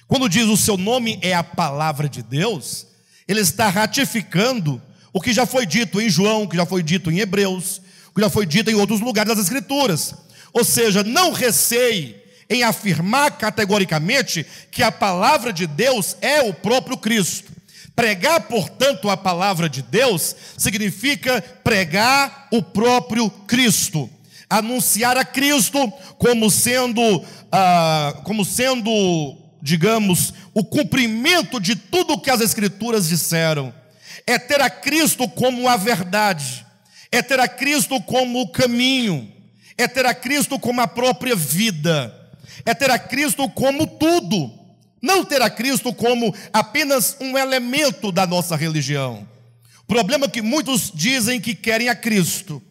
A: Quando diz o seu nome é a palavra de Deus, ele está ratificando o que já foi dito em João, o que já foi dito em Hebreus, o que já foi dito em outros lugares das Escrituras. Ou seja, não receie em afirmar categoricamente que a palavra de Deus é o próprio Cristo. Pregar, portanto, a palavra de Deus significa pregar o próprio Cristo, anunciar a Cristo como sendo, digamos, o cumprimento de tudo o que as Escrituras disseram. É ter a Cristo como a verdade, é ter a Cristo como o caminho, é ter a Cristo como a própria vida, é ter a Cristo como tudo, não ter a Cristo como apenas um elemento da nossa religião. O problema é que muitos dizem que querem a Cristo,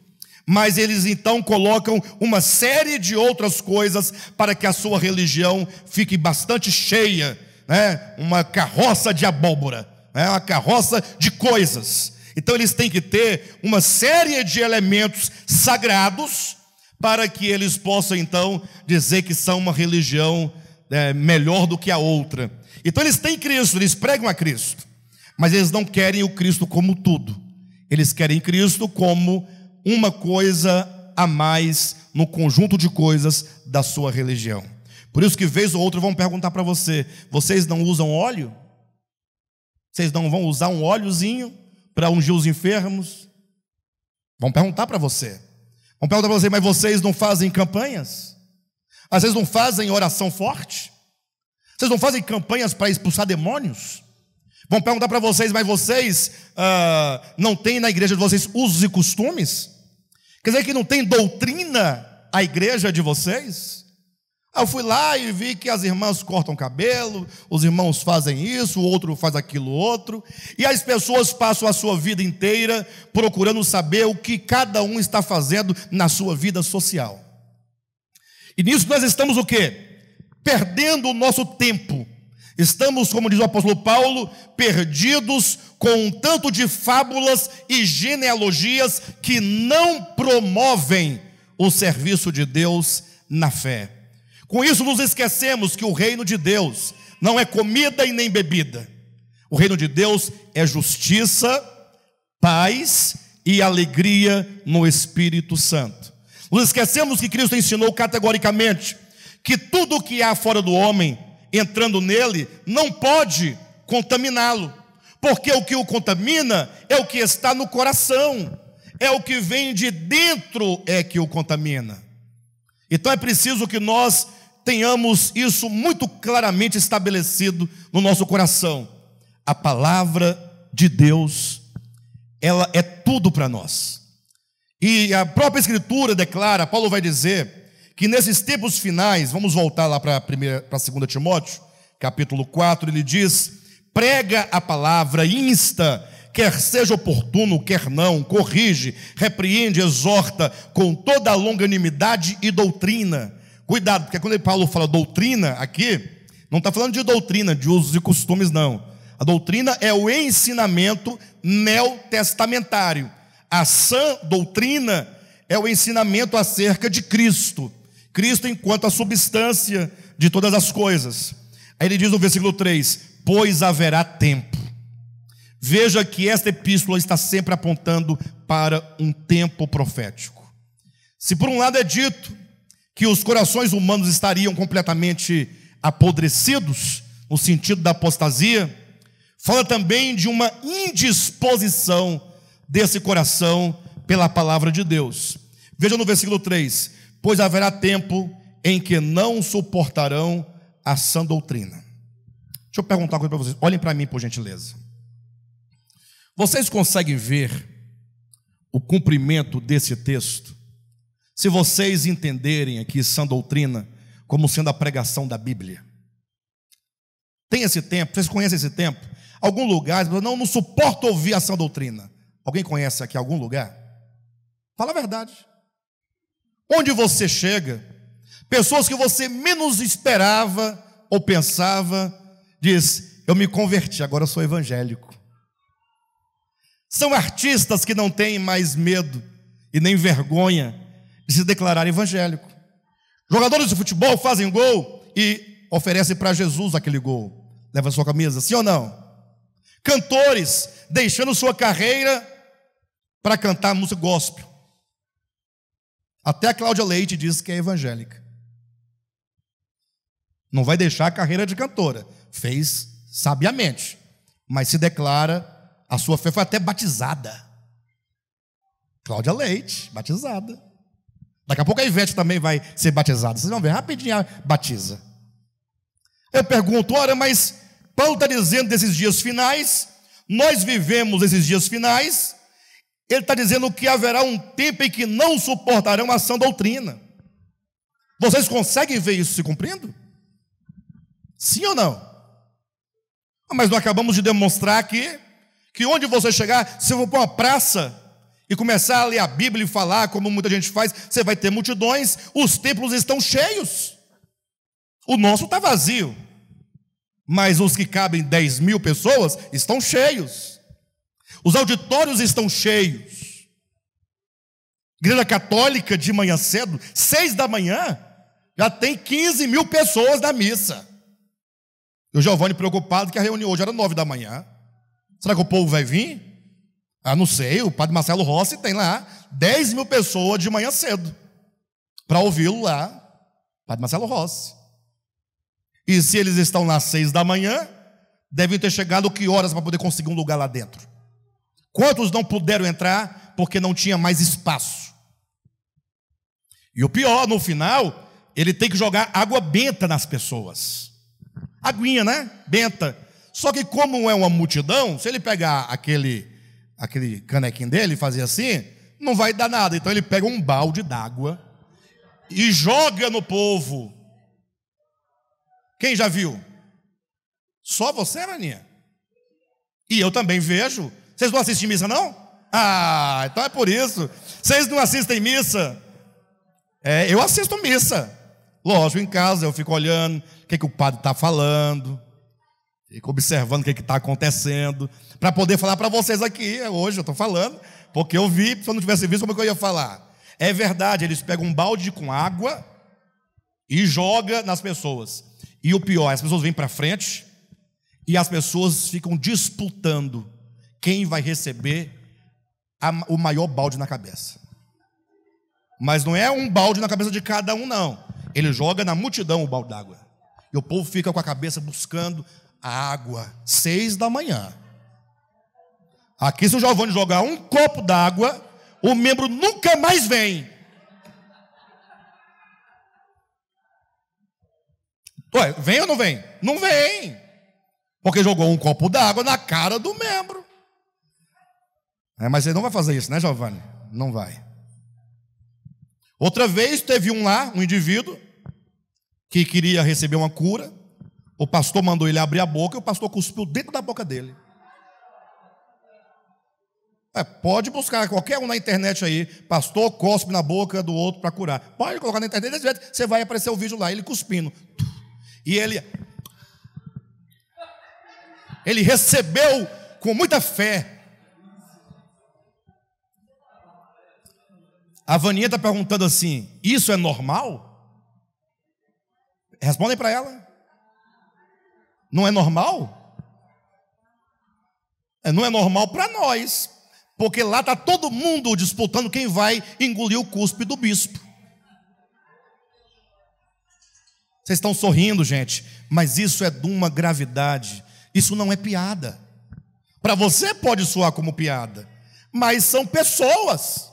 A: mas eles então colocam uma série de outras coisas para que a sua religião fique bastante cheia, né? Uma carroça de abóbora, né? Uma carroça de coisas. Então eles têm que ter uma série de elementos sagrados para que eles possam então dizer que são uma religião melhor do que a outra. Então eles têm Cristo, eles pregam a Cristo, mas eles não querem o Cristo como tudo. Eles querem Cristo como uma coisa a mais no conjunto de coisas da sua religião. Por isso que vez ou outra vão perguntar para você: vocês não usam óleo? Vocês não vão usar um óleozinho para ungir os enfermos? Vão perguntar para você. Vão perguntar para você: mas vocês não fazem campanhas? Às vezes não fazem oração forte? Vocês não fazem campanhas para expulsar demônios? Vão perguntar para vocês: mas vocês não têm na igreja de vocês usos e costumes? Quer dizer que não tem doutrina a igreja de vocês? Eu fui lá e vi que as irmãs cortam cabelo, os irmãos fazem isso, o outro faz aquilo outro, e as pessoas passam a sua vida inteira procurando saber o que cada um está fazendo na sua vida social. E nisso nós estamos o quê? Perdendo o nosso tempo. Estamos, como diz o apóstolo Paulo, perdidos com um tanto de fábulas e genealogias que não promovem o serviço de Deus na fé. Com isso nos esquecemos que o reino de Deus não é comida e nem bebida. O reino de Deus é justiça, paz e alegria no Espírito Santo. Nos esquecemos que Cristo ensinou categoricamente que tudo o que há fora do homem, entrando nele, não pode contaminá-lo, porque o que o contamina é o que está no coração, é o que vem de dentro é que o contamina. Então é preciso que nós tenhamos isso muito claramente estabelecido no nosso coração. A palavra de Deus, ela é tudo para nós. E a própria Escritura declara, Paulo vai dizer que nesses tempos finais, vamos voltar lá para 2 Timóteo, capítulo 4, ele diz: prega a palavra, insta, quer seja oportuno, quer não, corrige, repreende, exorta com toda a longanimidade e doutrina. Cuidado, porque quando Paulo fala doutrina aqui, não está falando de doutrina, de usos e costumes, não. A doutrina é o ensinamento neotestamentário. A sã doutrina é o ensinamento acerca de Cristo. Cristo enquanto a substância de todas as coisas. Aí ele diz no versículo 3: pois haverá tempo. Veja que esta epístola está sempre apontando para um tempo profético. Se por um lado é dito que os corações humanos estariam completamente apodrecidos, no sentido da apostasia, fala também de uma indisposição desse coração pela palavra de Deus. Veja no versículo 3: pois haverá tempo em que não suportarão a sã doutrina. Deixa eu perguntar uma coisa para vocês, olhem para mim por gentileza. Vocês conseguem ver o cumprimento desse texto? Se vocês entenderem aqui sã doutrina como sendo a pregação da Bíblia. Tem esse tempo, vocês conhecem esse tempo? Algum lugar, não suporto ouvir a sã doutrina. Alguém conhece aqui algum lugar? Fala a verdade. Onde você chega, pessoas que você menos esperava ou pensava, diz: eu me converti, agora eu sou evangélico. São artistas que não têm mais medo e nem vergonha de se declarar evangélico. Jogadores de futebol fazem gol e oferecem para Jesus aquele gol. Leva a sua camisa, sim ou não? Cantores deixando sua carreira para cantar música gospel. Até a Cláudia Leite diz que é evangélica. Não vai deixar a carreira de cantora. Fez sabiamente, mas se declara, a sua fé foi até batizada. Cláudia Leite, batizada. Daqui a pouco a Ivete também vai ser batizada. Vocês vão ver, rapidinho batiza. Eu pergunto, ora, mas Paulo está dizendo desses dias finais, nós vivemos esses dias finais, ele está dizendo que haverá um tempo em que não suportarão a sã doutrina. Vocês conseguem ver isso se cumprindo? Sim ou não? Mas nós acabamos de demonstrar aqui que onde você chegar, se for para uma praça e começar a ler a Bíblia e falar, como muita gente faz, você vai ter multidões, os templos estão cheios. O nosso está vazio, mas os que cabem 10.000 pessoas estão cheios. Os auditórios estão cheios. Igreja Católica de manhã cedo, 6 da manhã, já tem 15.000 pessoas na missa. E o Giovanni preocupado que a reunião hoje era 9 da manhã. Será que o povo vai vir? Ah, não sei, o padre Marcelo Rossi tem lá 10.000 pessoas de manhã cedo para ouvi-lo lá, padre Marcelo Rossi. E se eles estão lá às 6 da manhã, devem ter chegado que horas para poder conseguir um lugar lá dentro? Quantos não puderam entrar porque não tinha mais espaço? E o pior, no final, ele tem que jogar água benta nas pessoas. Aguinha, né? Benta. Só que como é uma multidão, se ele pegar aquele canequinho dele e fazer assim, não vai dar nada. Então ele pega um balde d'água e joga no povo. Quem já viu? Só você, Maninha? E eu também vejo. Vocês não assistem missa, não? Ah, então é por isso. Vocês não assistem missa? Eu assisto missa. Lógico, em casa eu fico olhando o que o padre está falando, fico observando o que está acontecendo, para poder falar para vocês aqui. Hoje eu estou falando, porque eu vi, se eu não tivesse visto, como é que eu ia falar? É verdade, eles pegam um balde com água e jogam nas pessoas. E o pior, as pessoas vêm para frente e as pessoas ficam disputando quem vai receber o maior balde na cabeça. Mas não é um balde na cabeça de cada um, não. Ele joga na multidão o balde d'água. E o povo fica com a cabeça buscando a água. 6 da manhã. Aqui, se o Giovanni jogar um copo d'água, o membro nunca mais vem. Ué, vem ou não vem? Não vem. Porque jogou um copo d'água na cara do membro. Mas ele não vai fazer isso, né, Giovanni? Não vai. Outra vez teve um indivíduo que queria receber uma cura. O pastor mandou ele abrir a boca e o pastor cuspiu dentro da boca dele. Pode buscar qualquer um na internet aí, pastor cospe na boca do outro para curar. Pode colocar na internet, você vai aparecer o vídeo lá, ele cuspindo. E ele recebeu com muita fé. A Vaninha está perguntando assim: isso é normal? Respondem para ela. Não é normal? Não é normal para nós, porque lá está todo mundo disputando quem vai engolir o cuspe do bispo. Vocês estão sorrindo, gente, mas isso é de uma gravidade. Isso não é piada. Para você pode soar como piada, mas são pessoas.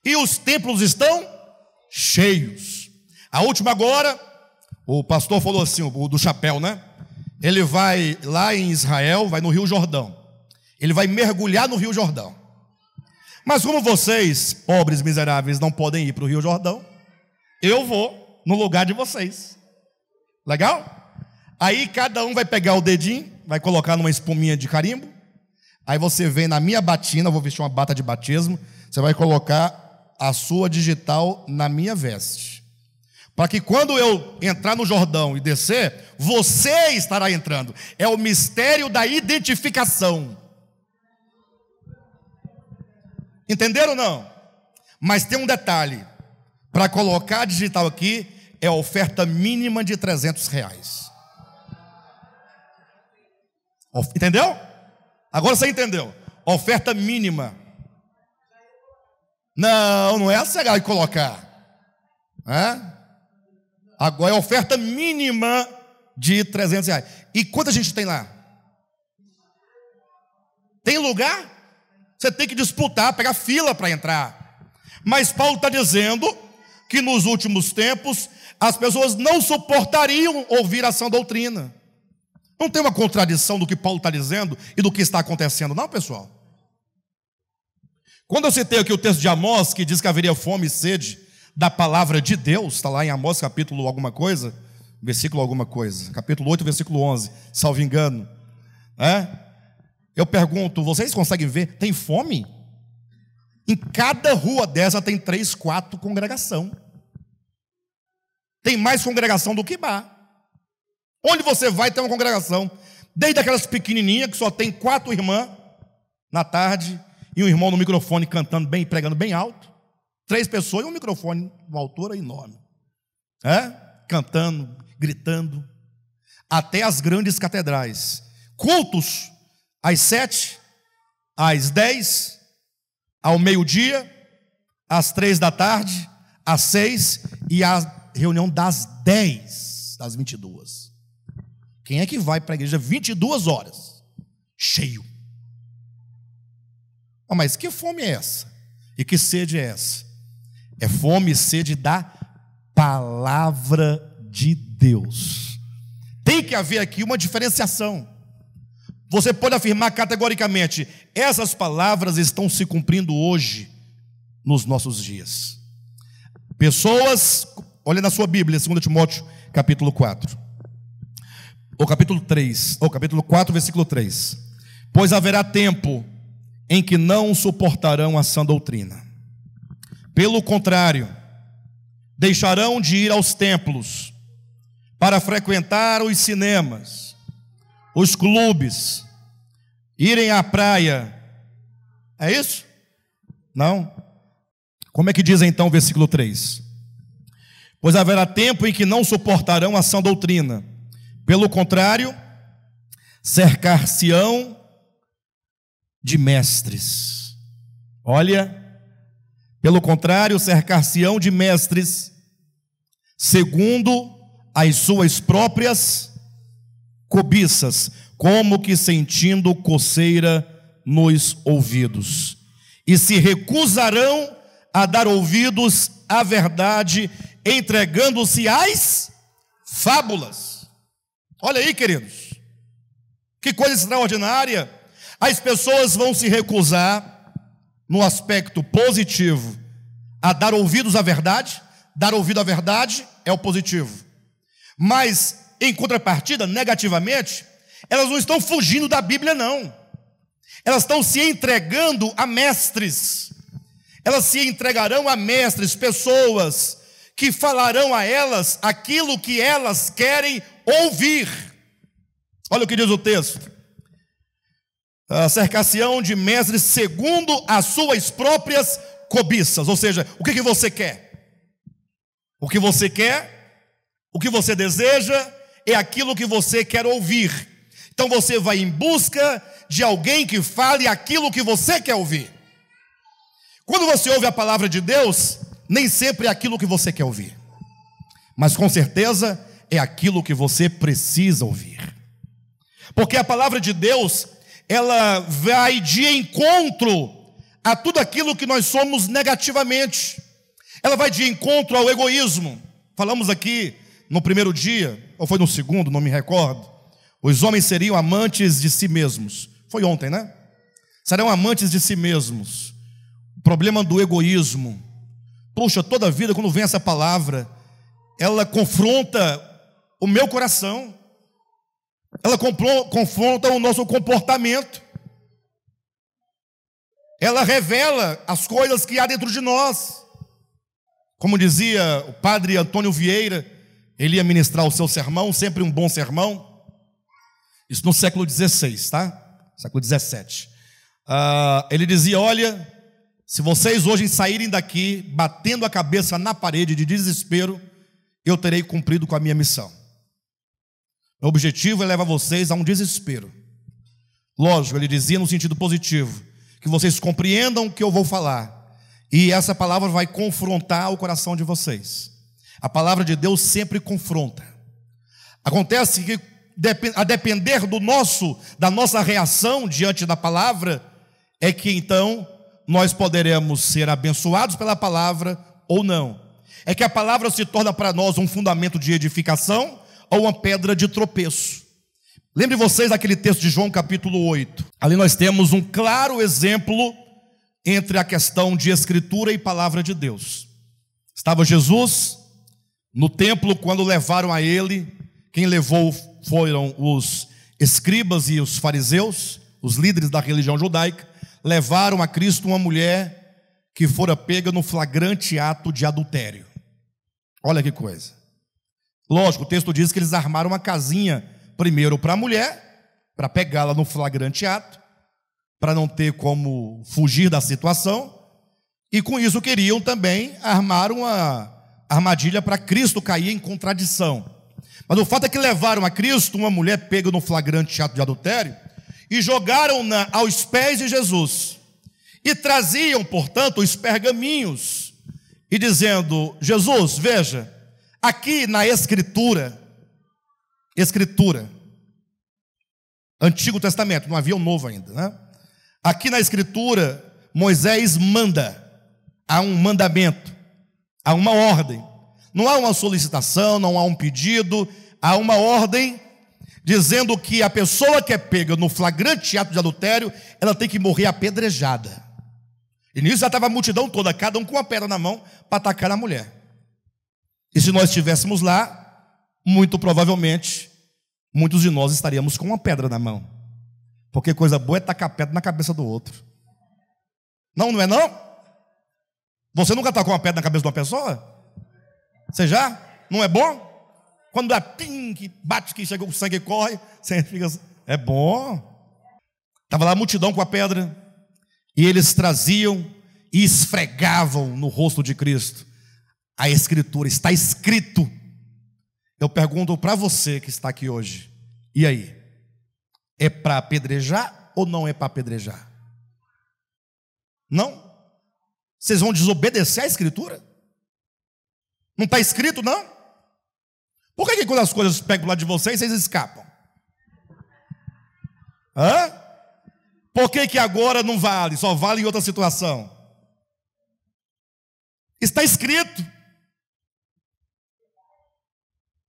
A: E os templos estão cheios. A última agora, o pastor falou assim, o do chapéu, né? Ele vai lá em Israel, vai no Rio Jordão. Ele vai mergulhar no Rio Jordão. Mas como vocês, pobres miseráveis, não podem ir para o Rio Jordão, eu vou no lugar de vocês. Legal? Aí cada um vai pegar o dedinho, vai colocar numa espuminha de carimbo. Aí você vem na minha batina, eu vou vestir uma bata de batismo, você vai colocar a sua digital na minha veste, para que quando eu entrar no Jordão e descer, você estará entrando. É o mistério da identificação. Entenderam ou não? Mas tem um detalhe: para colocar a digital aqui, é a oferta mínima de R$300. Entendeu? Agora você entendeu. Oferta mínima. Não é acegar e colocar. Agora é oferta mínima de R$300. E quanta gente tem lá? Tem lugar? Você tem que disputar, pegar fila para entrar. Mas Paulo está dizendo que nos últimos tempos as pessoas não suportariam ouvir a sã doutrina. Não tem uma contradição do que Paulo está dizendo e do que está acontecendo, não, pessoal? Quando eu citei aqui o texto de Amós, que diz que haveria fome e sede da palavra de Deus, está lá em Amós capítulo alguma coisa, versículo alguma coisa, capítulo 8, versículo 11, salvo engano. Eu pergunto, vocês conseguem ver? Tem fome? Em cada rua dessa tem 3, 4 congregação. Tem mais congregação do que bar. Onde você vai tem uma congregação. Desde aquelas pequenininhas que só tem 4 irmãs na tarde e um irmão no microfone cantando bem, pregando bem alto. 3 pessoas e um microfone de uma altura enorme. Cantando, gritando. Até as grandes catedrais. Cultos às 7, às 10, ao meio-dia, às 3 da tarde, às 6 e a reunião das 10, das 22. Quem é que vai para a igreja 22 horas? Cheio. Mas que fome é essa? E que sede é essa? É fome e sede da palavra de Deus. Tem que haver aqui uma diferenciação. Você pode afirmar categoricamente: essas palavras estão se cumprindo hoje, nos nossos dias. Pessoas, olha na sua Bíblia, 2 Timóteo, capítulo 4. Ou capítulo 3, ou capítulo 4, versículo 3. Pois haverá tempo em que não suportarão a sã doutrina. Pelo contrário, deixarão de ir aos templos para frequentar os cinemas, os clubes, irem à praia. É isso? Não? Como é que diz então o versículo 3? Pois haverá tempo em que não suportarão a sã doutrina. Pelo contrário, cercar-se-ão de mestres. Olha, pelo contrário, cercar-se-ão de mestres, segundo as suas próprias cobiças, como que sentindo coceira nos ouvidos, e se recusarão a dar ouvidos à verdade, entregando-se às fábulas. Olha aí, queridos, que coisa extraordinária. As pessoas vão se recusar, no aspecto positivo, a dar ouvidos à verdade. Dar ouvido à verdade é o positivo. Mas, em contrapartida, negativamente, elas não estão fugindo da Bíblia, não. Elas estão se entregando a mestres. Elas se entregarão a mestres, pessoas que falarão a elas aquilo que elas querem ouvir. Olha o que diz o texto: cercar-se-ão de mestres segundo as suas próprias cobiças. Ou seja, o que você quer? O que você quer, o que você deseja, é aquilo que você quer ouvir. Então você vai em busca de alguém que fale aquilo que você quer ouvir. Quando você ouve a palavra de Deus, nem sempre é aquilo que você quer ouvir, mas com certeza é aquilo que você precisa ouvir. Porque a palavra de Deus, ela vai de encontro a tudo aquilo que nós somos negativamente. Ela vai de encontro ao egoísmo. Falamos aqui no primeiro dia, ou foi no segundo, não me recordo. Os homens seriam amantes de si mesmos. Foi ontem, né? Serão amantes de si mesmos. O problema do egoísmo. Puxa, toda a vida, quando vem essa palavra, ela confronta o meu coração. Ela confronta o nosso comportamento. Ela revela as coisas que há dentro de nós. Como dizia o padre Antônio Vieira, ele ia ministrar o seu sermão, sempre um bom sermão. Isso no século XVI, tá? Século XVII. Ele dizia: olha, se vocês hoje saírem daqui batendo a cabeça na parede de desespero, eu terei cumprido com a minha missão. O objetivo é levar vocês a um desespero. Lógico, ele dizia no sentido positivo, que vocês compreendam o que eu vou falar, e essa palavra vai confrontar o coração de vocês. A palavra de Deus sempre confronta. Acontece que, a depender da nossa reação diante da palavra, é que então nós poderemos ser abençoados pela palavra ou não. É que a palavra se torna para nós um fundamento de edificação ou uma pedra de tropeço. Lembre vocês daquele texto de João capítulo 8. Ali nós temos um claro exemplo entre a questão de escritura e palavra de Deus. Estava Jesus no templo quando levaram a ele. Quem levou foram os escribas e os fariseus, os líderes da religião judaica. Levaram a Cristo uma mulher que fora pega no flagrante ato de adultério. Olha que coisa. Lógico, o texto diz que eles armaram uma casinha primeiro para a mulher, para pegá-la no flagrante ato, para não ter como fugir da situação, e com isso queriam também armar uma armadilha para Cristo cair em contradição. Mas o fato é que levaram a Cristo uma mulher pega no flagrante ato de adultério e jogaram-na aos pés de Jesus, e traziam, portanto, os pergaminhos, e dizendo: Jesus, veja, aqui na Escritura, Antigo Testamento, não havia o Novo ainda, né? Aqui na Escritura, Moisés manda, há um mandamento, há uma ordem, não há uma solicitação, não há um pedido, há uma ordem, dizendo que a pessoa que é pega no flagrante ato de adultério, ela tem que morrer apedrejada. E nisso já estava a multidão toda, cada um com uma pedra na mão, para atacar a mulher. E se nós estivéssemos lá, muito provavelmente, muitos de nós estaríamos com uma pedra na mão. Porque coisa boa é tacar pedra na cabeça do outro. Não, não é não? Você nunca tacou uma pedra na cabeça de uma pessoa? Você já? Não é bom? Quando dá pim, que bate, que chega o sangue corre, você fica assim, é bom. Estava lá a multidão com a pedra, e eles traziam e esfregavam no rosto de Cristo a Escritura. Está escrito. Eu pergunto para você que está aqui hoje, e aí? É para apedrejar ou não é para apedrejar? Não? Vocês vão desobedecer a Escritura? Não está escrito, não? Por que quando as coisas pegam lá de vocês, vocês escapam? Hã? Por que agora não vale, só vale em outra situação? Está escrito.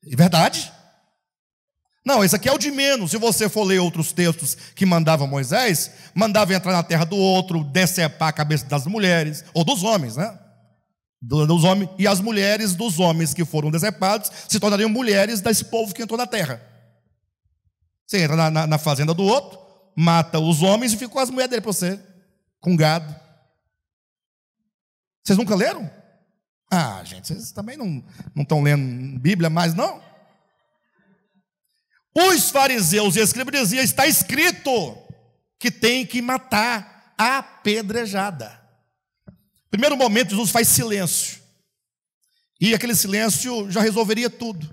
A: É verdade? Não, esse aqui é o de menos. Se você for ler outros textos que mandava Moisés, mandava entrar na terra do outro, decepar a cabeça das mulheres, ou dos homens, né? Dos homens, e as mulheres dos homens que foram decepados se tornariam mulheres desse povo que entrou na terra. Você entra na fazenda do outro, mata os homens e fica com as mulheres dele para você, com gado. Vocês nunca leram? Ah, gente, vocês também não estão lendo Bíblia mais, não? Os fariseus e escribas diziam: está escrito que tem que matar apedrejada. Primeiro momento, Jesus faz silêncio. E aquele silêncio já resolveria tudo.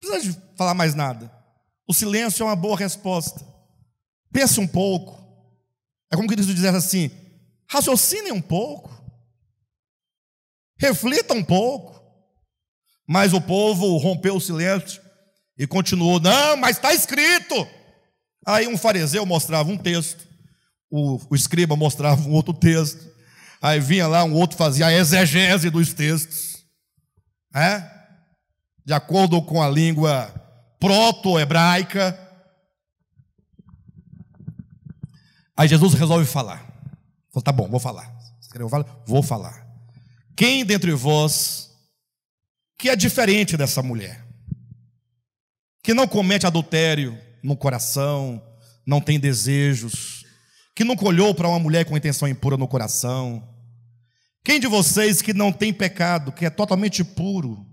A: Não precisa de falar mais nada. O silêncio é uma boa resposta. Pense um pouco. É como que Cristo dissesse assim: raciocine um pouco. Reflita um pouco. Mas o povo rompeu o silêncio e continuou: não, mas está escrito. Aí um fariseu mostrava um texto, o escriba mostrava um outro texto, aí vinha lá um outro, fazia a exegese dos textos, de acordo com a língua proto-hebraica. Aí Jesus resolve falar. Falou: tá bom, vou falar. Vou falar. Quem dentre vós que é diferente dessa mulher, que não comete adultério no coração, não tem desejos, que nunca olhou para uma mulher com intenção impura no coração? Quem de vocês que não tem pecado, que é totalmente puro,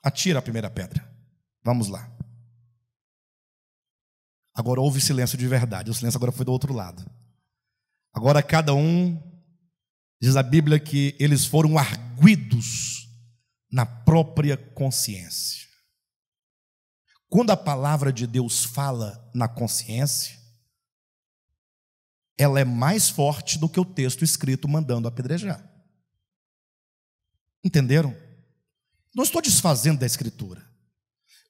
A: atira a primeira pedra? Vamos lá. Agora houve silêncio de verdade. O silêncio agora foi do outro lado. Agora cada um, diz a Bíblia, que eles foram arguidos na própria consciência. Quando a palavra de Deus fala na consciência, ela é mais forte do que o texto escrito mandando apedrejar. Entenderam? Não estou desfazendo da Escritura.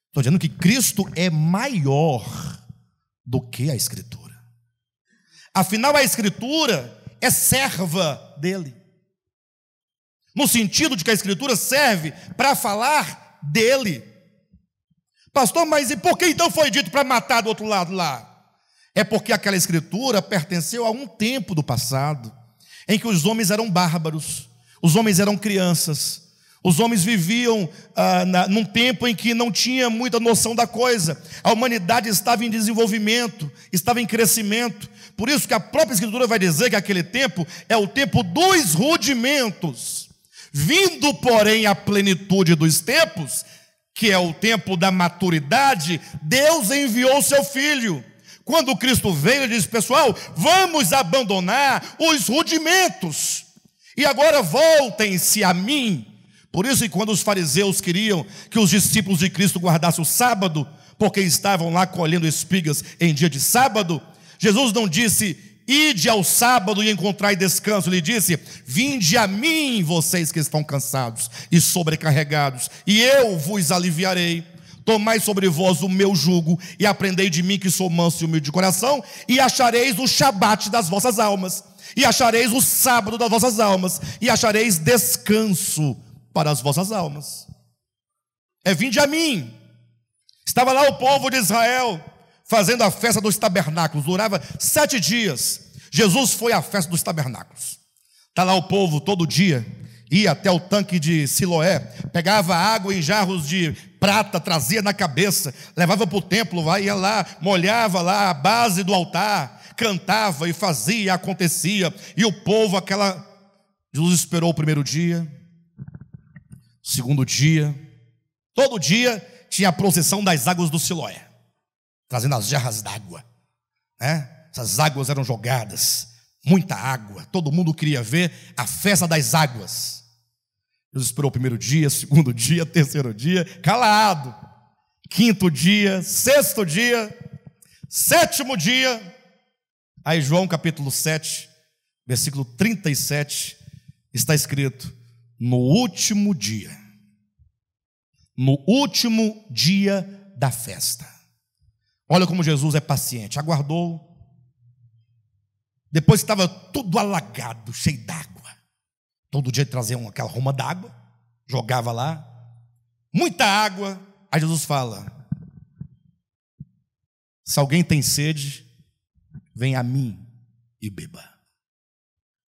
A: Estou dizendo que Cristo é maior do que a Escritura. Afinal, a Escritura é serva dele. No sentido de que a Escritura serve para falar dele. Pastor, mas e por que então foi dito para matar do outro lado lá? É porque aquela Escritura pertenceu a um tempo do passado, em que os homens eram bárbaros, os homens eram crianças, os homens viviam num tempo em que não tinha muita noção da coisa. A humanidade estava em desenvolvimento, estava em crescimento. Por isso que a própria Escritura vai dizer que aquele tempo é o tempo dos rudimentos. Vindo, porém, a plenitude dos tempos, que é o tempo da maturidade, Deus enviou o seu Filho. Quando Cristo veio, ele disse: pessoal, vamos abandonar os rudimentos, e agora voltem-se a mim. Por isso que quando os fariseus queriam que os discípulos de Cristo guardassem o sábado, porque estavam lá colhendo espigas em dia de sábado, Jesus não disse: ide ao sábado e encontrai descanso. Ele disse: vinde a mim, vocês que estão cansados e sobrecarregados, e eu vos aliviarei. Tomai sobre vós o meu jugo e aprendei de mim, que sou manso e humilde de coração, e achareis o Shabat das vossas almas, e achareis o sábado das vossas almas, e achareis descanso para as vossas almas. Vinde a mim. Estava lá o povo de Israel fazendo a festa dos tabernáculos, durava 7 dias. Jesus foi à festa dos tabernáculos. Está lá o povo todo dia, ia até o tanque de Siloé, pegava água em jarros de prata, trazia na cabeça, levava para o templo, ia lá, molhava lá a base do altar, cantava e fazia, acontecia. E o povo, Jesus esperou o primeiro dia, segundo dia, todo dia tinha a procissão das águas do Siloé, trazendo as jarras d'água, Essas águas eram jogadas, muita água, todo mundo queria ver a festa das águas. Jesus esperou o primeiro dia, segundo dia, terceiro dia, calado. 5º dia, 6º dia, 7º dia. Aí João capítulo 7, versículo 37, está escrito: no último dia da festa. Olha como Jesus é paciente, aguardou. Depois estava tudo alagado, cheio d'água. Todo dia trazia aquela roma d'água, jogava lá, muita água. Aí Jesus fala: se alguém tem sede, vem a mim e beba.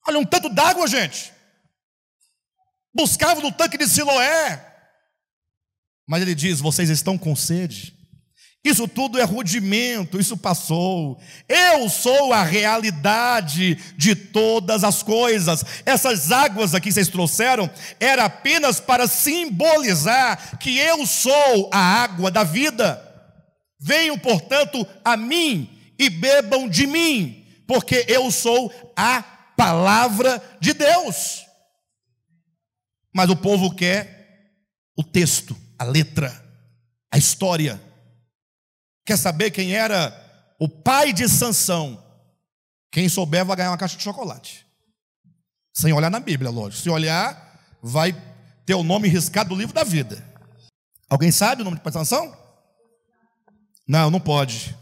A: Olha, um tanto d'água, gente. Buscava no tanque de Siloé. Mas ele diz: vocês estão com sede. Isso tudo é rudimento, isso passou. Eu sou a realidade de todas as coisas. Essas águas aqui que vocês trouxeram era apenas para simbolizar que eu sou a água da vida. Venham, portanto, a mim e bebam de mim, porque eu sou a palavra de Deus. Mas o povo quer o texto, a letra, a história. Quer saber quem era o pai de Sansão? Quem souber vai ganhar uma caixa de chocolate. Sem olhar na Bíblia, lógico. Se olhar, vai ter o nome riscado do livro da vida. Alguém sabe o nome de pai de Sansão? Não, não pode.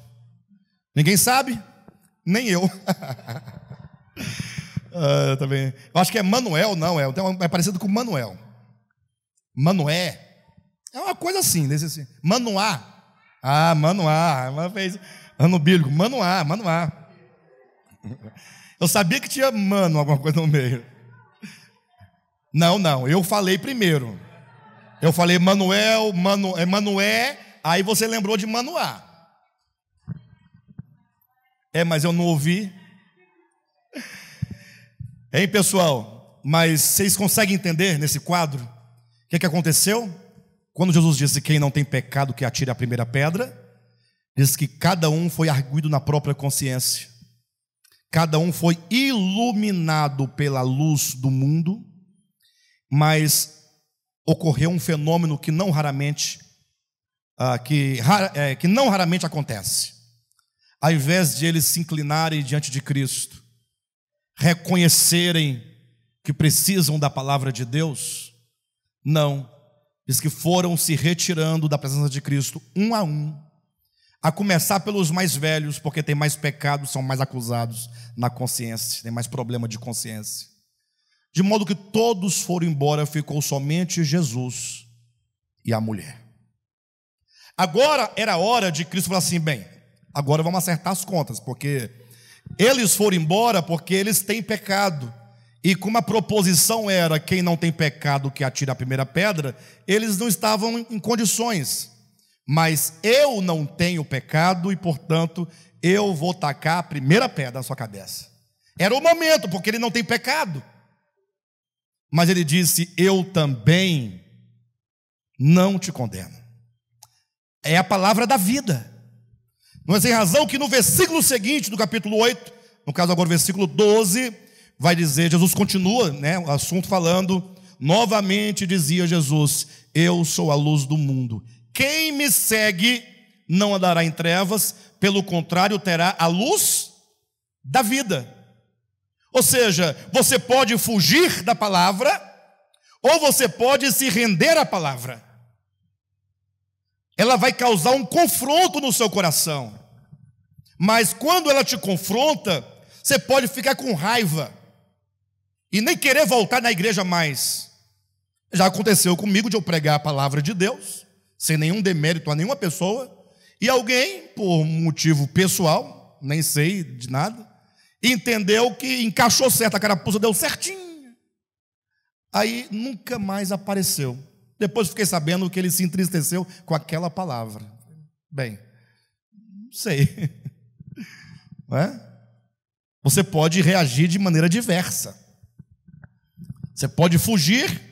A: Ninguém sabe? Nem eu. Também. Eu acho que é Manuel, não é? É parecido com Manuel. Manoé. É uma coisa assim, desse assim. Manoá. Ah, Manoá. Uma vez. Ano bíblico. Manoá. Eu sabia que tinha mano, alguma coisa no meio. Não. Eu falei primeiro. Eu falei Manuel, Manoé. Aí você lembrou de Manoá. Mas eu não ouvi. Hein, pessoal? Mas vocês conseguem entender nesse quadro o que aconteceu? Quando Jesus disse: quem não tem pecado que atire a primeira pedra, diz que cada um foi arguido na própria consciência. Cada um foi iluminado pela luz do mundo, mas ocorreu um fenômeno que não raramente acontece. Ao invés de eles se inclinarem diante de Cristo, reconhecerem que precisam da palavra de Deus, não, diz que foram se retirando da presença de Cristo um, a começar pelos mais velhos, porque tem mais pecados, são mais acusados na consciência, tem mais problema de consciência. De modo que todos foram embora, ficou somente Jesus e a mulher. Agora era a hora de Cristo falar assim: bem, agora vamos acertar as contas, porque eles foram embora porque eles têm pecado. E como a proposição era quem não tem pecado que atire a primeira pedra, eles não estavam em condições. Mas eu não tenho pecado e, portanto, eu vou tacar a primeira pedra na sua cabeça. Era o momento, porque ele não tem pecado. Mas ele disse: eu também não te condeno. É a palavra da vida. Não é sem razão que no versículo seguinte do capítulo 8, no caso agora o versículo 12, vai dizer, Jesus continua, o assunto falando, novamente dizia Jesus: eu sou a luz do mundo. Quem me segue não andará em trevas, pelo contrário terá a luz da vida. Ou seja, você pode fugir da palavra, ou você pode se render à palavra. Ela vai causar um confronto no seu coração, mas quando ela te confronta, você pode ficar com raiva e nem querer voltar na igreja mais. Já aconteceu comigo de eu pregar a palavra de Deus, sem nenhum demérito a nenhuma pessoa, e alguém, por um motivo pessoal, nem sei de nada, entendeu que encaixou certo, a carapuça deu certinho. Aí nunca mais apareceu. Depois fiquei sabendo que ele se entristeceu com aquela palavra. Bem, não sei. Não é? Você pode reagir de maneira diversa. Você pode fugir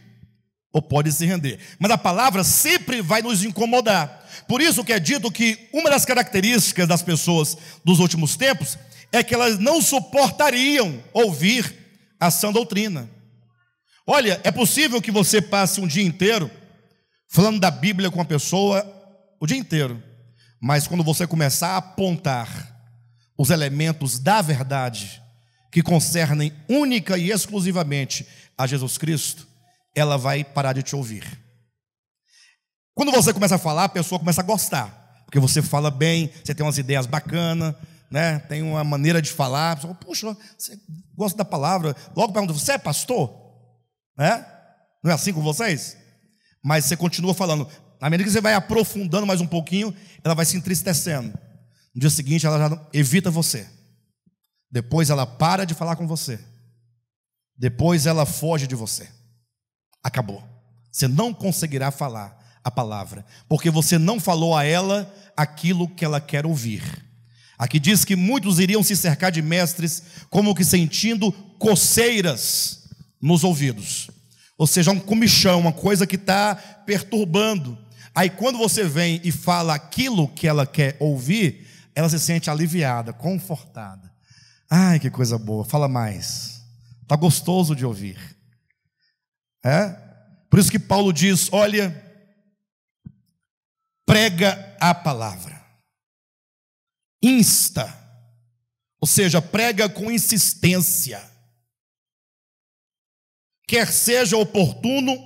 A: ou pode se render. Mas a palavra sempre vai nos incomodar. Por isso que é dito que uma das características das pessoas dos últimos tempos é que elas não suportariam ouvir a sã doutrina. Olha, é possível que você passe um dia inteiro falando da Bíblia com a pessoa, o dia inteiro, mas quando você começar a apontar os elementos da verdade que concernem única e exclusivamente a Jesus Cristo, ela vai parar de te ouvir. Quando você começa a falar, a pessoa começa a gostar, porque você fala bem, você tem umas ideias bacanas, tem uma maneira de falar. A pessoa, puxa, você gosta da palavra. Logo pergunta: você é pastor? Não é assim com vocês? Mas você continua falando. Na medida que você vai aprofundando mais um pouquinho, ela vai se entristecendo. No dia seguinte ela já evita você. Depois ela para de falar com você. Depois ela foge de você. Acabou. Você não conseguirá falar a palavra, porque você não falou a ela aquilo que ela quer ouvir. Aqui diz que muitos iriam se cercar de mestres, como que sentindo coceiras nos ouvidos, ou seja, um comichão, uma coisa que está perturbando. Aí quando você vem e fala aquilo que ela quer ouvir, ela se sente aliviada, confortada. Ai, que coisa boa, fala mais, está gostoso de ouvir. Por isso que Paulo diz, olha, prega a palavra, insta, ou seja, prega com insistência, quer seja oportuno,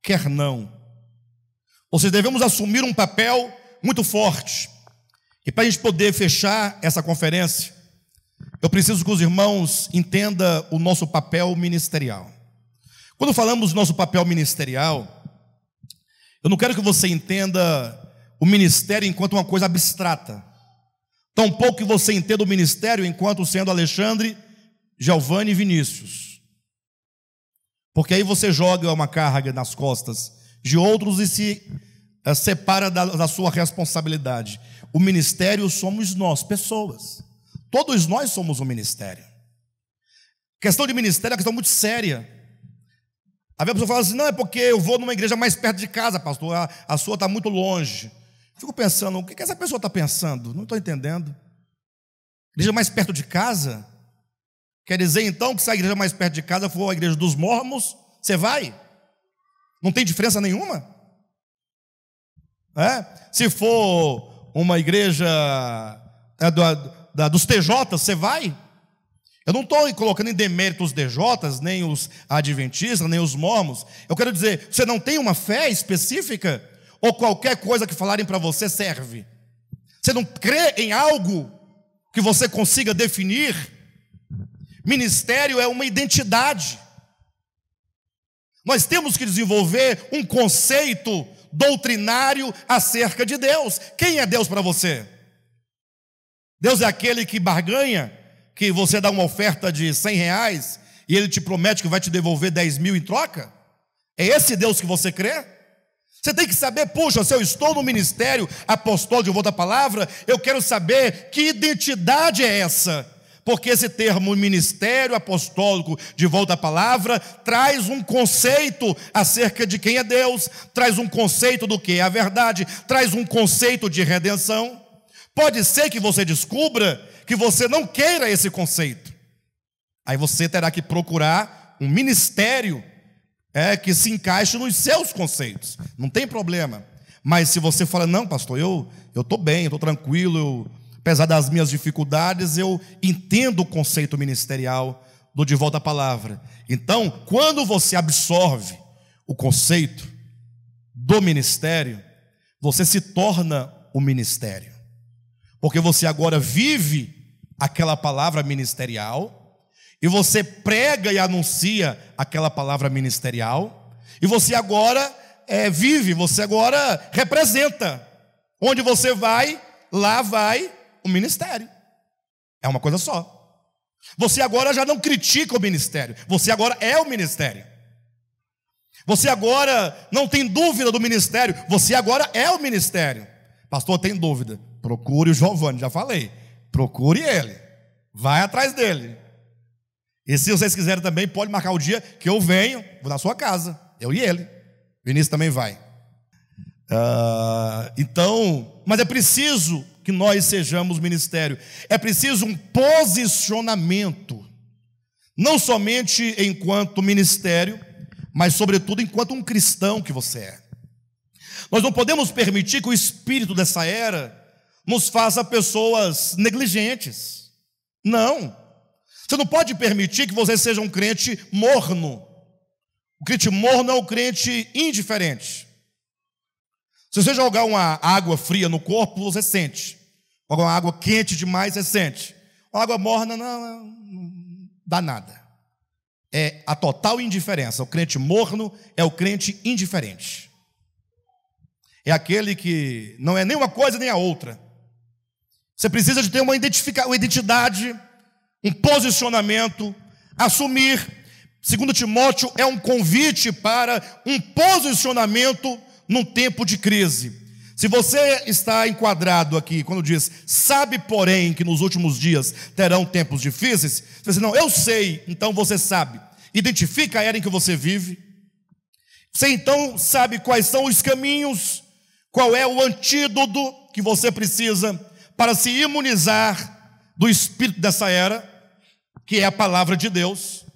A: quer não. Ou seja, devemos assumir um papel muito forte. E para a gente poder fechar essa conferência, eu preciso que os irmãos entendam o nosso papel ministerial. Quando falamos do nosso papel ministerial, eu não quero que você entenda o ministério enquanto uma coisa abstrata. Tampouco que você entenda o ministério enquanto sendo Alexandre, Giovanni e Vinícius. Porque aí você joga uma carga nas costas de outros e se separa da sua responsabilidade. O ministério somos nós, pessoas. Todos nós somos um ministério. A questão de ministério é uma questão muito séria. Às vezes a pessoa fala assim, não, é porque eu vou numa igreja mais perto de casa, pastor, a sua está muito longe. Fico pensando, o que essa pessoa está pensando? Não estou entendendo. Igreja mais perto de casa? Quer dizer então que se a igreja mais perto de casa for a igreja dos mormons, você vai? Não tem diferença nenhuma? Se for uma igreja dos TJs, você vai? Eu não estou colocando em demérito os DJs, nem os adventistas, nem os mormons. Eu quero dizer, você não tem uma fé específica? Ou qualquer coisa que falarem para você serve? Você não crê em algo que você consiga definir? Ministério é uma identidade. Nós temos que desenvolver um conceito doutrinário acerca de Deus. Quem é Deus para você? Deus é aquele que barganha, que você dá uma oferta de R$100 e ele te promete que vai te devolver 10 mil em troca? É esse Deus que você crê? Você tem que saber, puxa, se eu estou no ministério apostólico de Volta à Palavra, eu quero saber que identidade é essa. Porque esse termo ministério apostólico de Volta à Palavra traz um conceito acerca de quem é Deus, traz um conceito do que é a verdade, traz um conceito de redenção. Pode ser que você descubra que você não queira esse conceito. Aí você terá que procurar um ministério que se encaixe nos seus conceitos. Não tem problema. Mas se você fala, não, pastor, eu estou bem, eu estou tranquilo, apesar das minhas dificuldades, eu entendo o conceito ministerial do De Volta à Palavra. Então, quando você absorve o conceito do ministério, você se torna o ministério. Porque você agora vive aquela palavra ministerial, e você prega e anuncia aquela palavra ministerial, e você agora vive, você agora representa. Onde você vai, lá vai o ministério. É uma coisa só. Você agora já não critica o ministério, você agora é o ministério. Você agora não tem dúvida do ministério, você agora é o ministério. Pastor, tem dúvida? Procure o Giovanni, já falei. Procure ele, vai atrás dele. E se vocês quiserem também, pode marcar o dia que eu venho, vou na sua casa, eu e ele. Vinícius também vai. Então, mas é preciso que nós sejamos ministério. É preciso um posicionamento, não somente enquanto ministério, mas sobretudo enquanto um cristão que você é. Nós não podemos permitir que o espírito dessa era nos faça pessoas negligentes. Não. Você não pode permitir que você seja um crente morno. O crente morno é um crente indiferente. Se você jogar uma água fria no corpo, você sente. Jogar uma água quente demais, você sente. Uma água morna, não dá nada. É a total indiferença. O crente morno é o crente indiferente. É aquele que não é nem uma coisa nem a outra. Você precisa de ter uma identidade, um posicionamento, assumir. 2 Timóteo é um convite para um posicionamento num tempo de crise. Se você está enquadrado aqui, quando diz, sabe porém que nos últimos dias terão tempos difíceis, você diz, não, eu sei, então você sabe. Identifica a era em que você vive. Você então sabe quais são os caminhos, qual é o antídoto que você precisa para se imunizar do espírito dessa era, que é a palavra de Deus.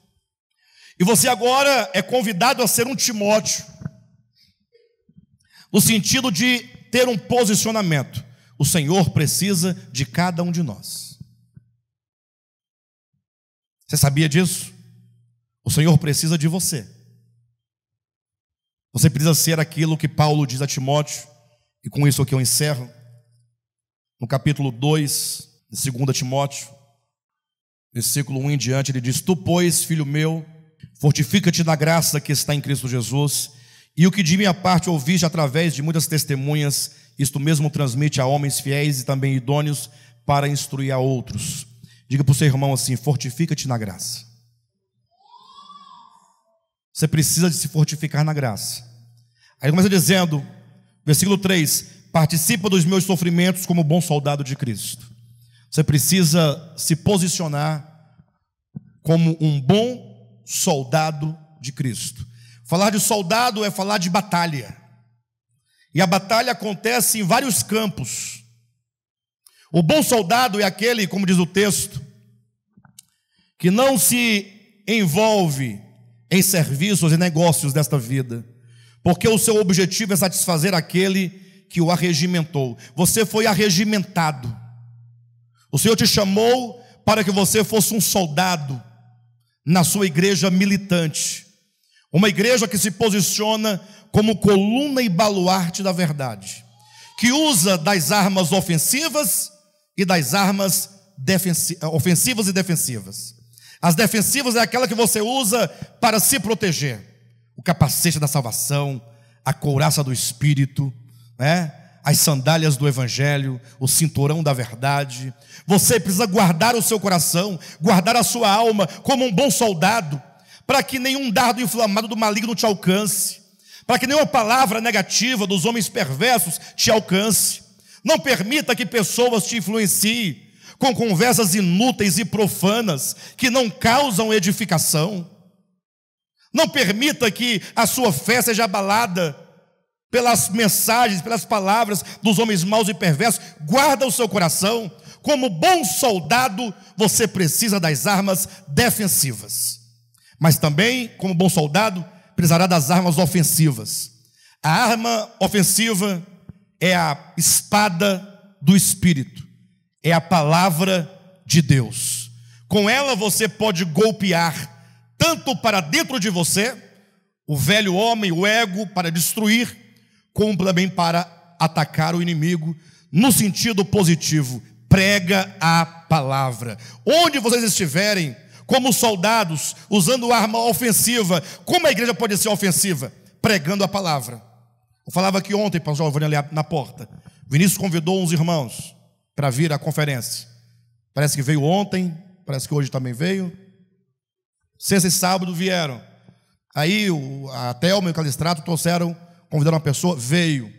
A: E você agora é convidado a ser um Timóteo, no sentido de ter um posicionamento. O Senhor precisa de cada um de nós. Você sabia disso? O Senhor precisa de você. Você precisa ser aquilo que Paulo diz a Timóteo, e com isso aqui eu encerro, no capítulo 2, de 2 Timóteo, versículo 1 em diante, ele diz, tu, pois, filho meu, fortifica-te na graça que está em Cristo Jesus, e o que de minha parte ouviste através de muitas testemunhas, isto mesmo transmite a homens fiéis e também idôneos para instruir a outros. Diga para o seu irmão assim, fortifica-te na graça. Você precisa de se fortificar na graça. Aí começa dizendo, versículo 3, participa dos meus sofrimentos como bom soldado de Cristo. Você precisa se posicionar como um bom soldado de Cristo. Falar de soldado é falar de batalha. E a batalha acontece em vários campos. O bom soldado é aquele, como diz o texto, que não se envolve em serviços e negócios desta vida, porque o seu objetivo é satisfazer aquele que o arregimentou. Você foi arregimentado. O Senhor te chamou para que você fosse um soldado na sua igreja militante. Uma igreja que se posiciona como coluna e baluarte da verdade, que usa das armas ofensivas e das armas ofensivas e defensivas. As defensivas é aquela que você usa para se proteger. O capacete da salvação, a couraça do Espírito, as sandálias do Evangelho, o cinturão da verdade. Você precisa guardar o seu coração, guardar a sua alma como um bom soldado, para que nenhum dardo inflamado do maligno te alcance, para que nenhuma palavra negativa dos homens perversos te alcance. Não permita que pessoas te influenciem com conversas inúteis e profanas que não causam edificação. Não permita que a sua fé seja abalada pelas mensagens, pelas palavras dos homens maus e perversos. Guarda o seu coração. Como bom soldado, você precisa das armas defensivas, mas também, como bom soldado, precisará das armas ofensivas. A arma ofensiva é a espada do Espírito, é a palavra de Deus. Com ela você pode golpear tanto para dentro de você, o velho homem, o ego, para destruir, como também para atacar o inimigo, no sentido positivo. Prega a palavra. Onde vocês estiverem, como soldados, usando arma ofensiva, como a igreja pode ser ofensiva? Pregando a palavra. Eu falava aqui ontem, pastor Giovanni ali na porta, Vinícius convidou uns irmãos para vir à conferência. Parece que veio ontem, parece que hoje também veio. Sexta e sábado vieram. Aí a Thelma e o Calistrato convidaram uma pessoa, veio.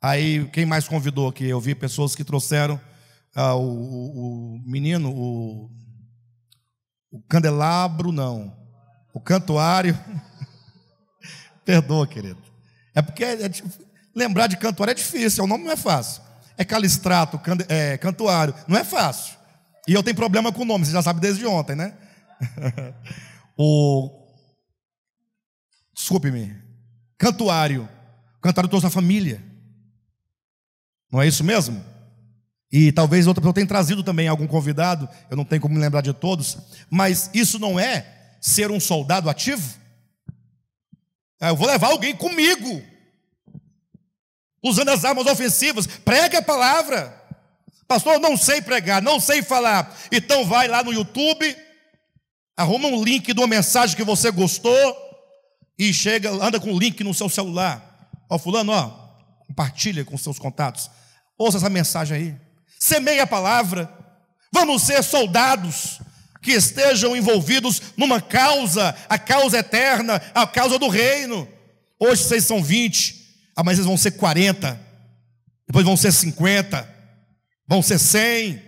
A: Aí quem mais convidou aqui? Eu vi pessoas que trouxeram o menino, o candelabro, não, o cantuário. Perdoa, querido. É porque lembrar de cantuário é difícil, o nome não é fácil. É Calistrato, cantuário, não é fácil. E eu tenho problema com o nome, você já sabe desde ontem, né? Desculpe-me, cantuário. O cantuário trouxe a família. Não é isso mesmo? E talvez outra pessoa tenha trazido também algum convidado, eu não tenho como me lembrar de todos, mas isso não é ser um soldado ativo? Eu vou levar alguém comigo, usando as armas ofensivas. Prega a palavra. Pastor, eu não sei pregar, não sei falar. Então vai lá no YouTube, arruma um link de uma mensagem que você gostou e anda com o link no seu celular. Fulano, compartilha com seus contatos. Ouça essa mensagem aí. Semeie a palavra. Vamos ser soldados que estejam envolvidos numa causa, a causa eterna, a causa do reino. Hoje vocês são 20, Amanhã vocês vão ser 40, depois vão ser 50, vão ser 100,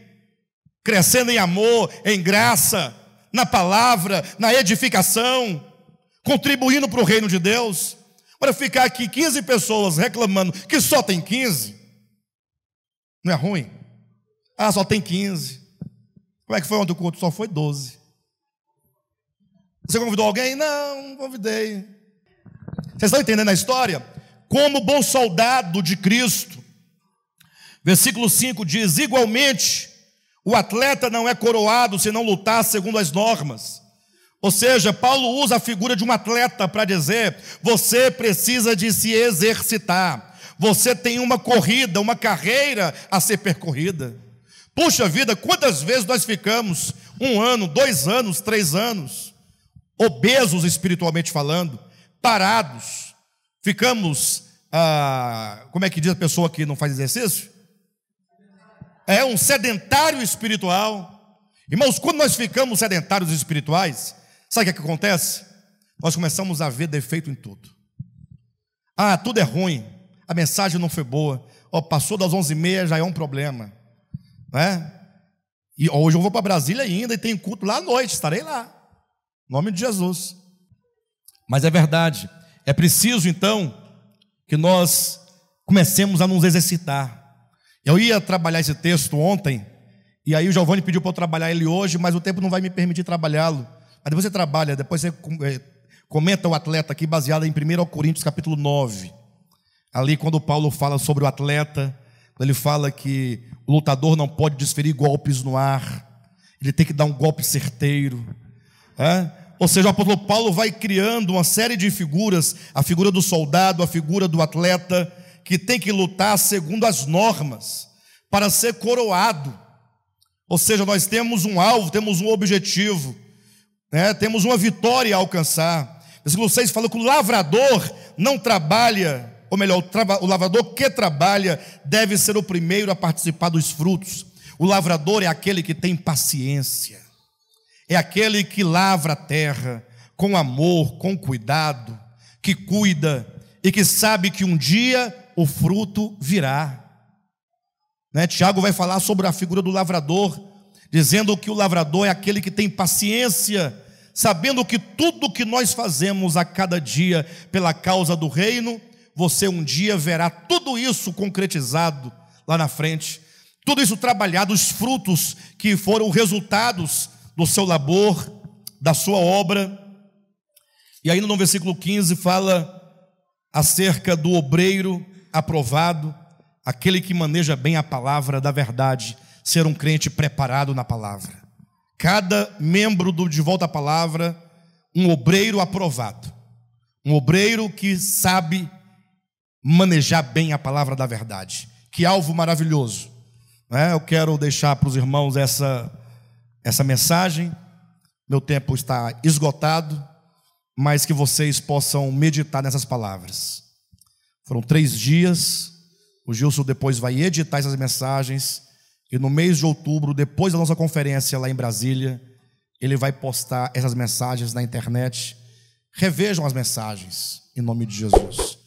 A: crescendo em amor, em graça, na palavra, na edificação, contribuindo para o reino de Deus. Para ficar aqui 15 pessoas reclamando que só tem 15, não é ruim? Ah, só tem 15. Como é que foi ontem o culto? Só foi 12. Você convidou alguém? Não convidei. Vocês estão entendendo a história? Como bom soldado de Cristo. Versículo 5 diz: igualmente, o atleta não é coroado se não lutar segundo as normas. Ou seja, Paulo usa a figura de um atleta para dizer: você precisa de se exercitar. Você tem uma corrida, uma carreira a ser percorrida. Puxa vida, quantas vezes nós ficamos 1 ano, 2 anos, 3 anos, obesos espiritualmente falando, parados, ficamos, como é que diz a pessoa que não faz exercício? É um sedentário espiritual. Irmãos, quando nós ficamos sedentários espirituais, sabe o que acontece? Nós começamos a ver defeito em tudo. Tudo é ruim, a mensagem não foi boa, passou das 11h30, já é um problema, não é? E hoje eu vou para Brasília ainda e tem culto lá à noite, estarei lá, em nome de Jesus. Mas é verdade, é preciso então que nós comecemos a nos exercitar. Eu ia trabalhar esse texto ontem, e aí o Giovanni pediu para eu trabalhar ele hoje, mas o tempo não vai me permitir trabalhá-lo. Mas depois você trabalha, depois você comenta o atleta aqui, baseado em 1 Coríntios capítulo 9. Ali quando Paulo fala sobre o atleta, ele fala que o lutador não pode desferir golpes no ar, ele tem que dar um golpe certeiro. Ou seja, o apóstolo Paulo vai criando uma série de figuras, a figura do soldado, a figura do atleta, que tem que lutar segundo as normas, para ser coroado. Ou seja, nós temos um alvo, temos um objetivo, temos uma vitória a alcançar. Versículo 6 fala que o lavrador não trabalha, ou melhor, o lavrador que trabalha deve ser o primeiro a participar dos frutos. O lavrador é aquele que tem paciência, é aquele que lavra a terra com amor, com cuidado, que cuida e que sabe que um dia o fruto virá. Tiago vai falar sobre a figura do lavrador, dizendo que o lavrador é aquele que tem paciência, sabendo que tudo que nós fazemos a cada dia pela causa do reino, você um dia verá tudo isso concretizado lá na frente, tudo isso trabalhado, os frutos que foram resultados do seu labor, da sua obra. E ainda no versículo 15 fala acerca do obreiro aprovado, aquele que maneja bem a palavra da verdade, ser um crente preparado na palavra. Cada membro do De Volta à Palavra, um obreiro aprovado, um obreiro que sabe manejar bem a palavra da verdade. Que alvo maravilhoso, Eu quero deixar para os irmãos essa mensagem. Meu tempo está esgotado, mas que vocês possam meditar nessas palavras. Foram 3 dias, o Gilson depois vai editar essas mensagens, e no mês de outubro, depois da nossa conferência lá em Brasília, ele vai postar essas mensagens na internet. Revejam as mensagens, em nome de Jesus.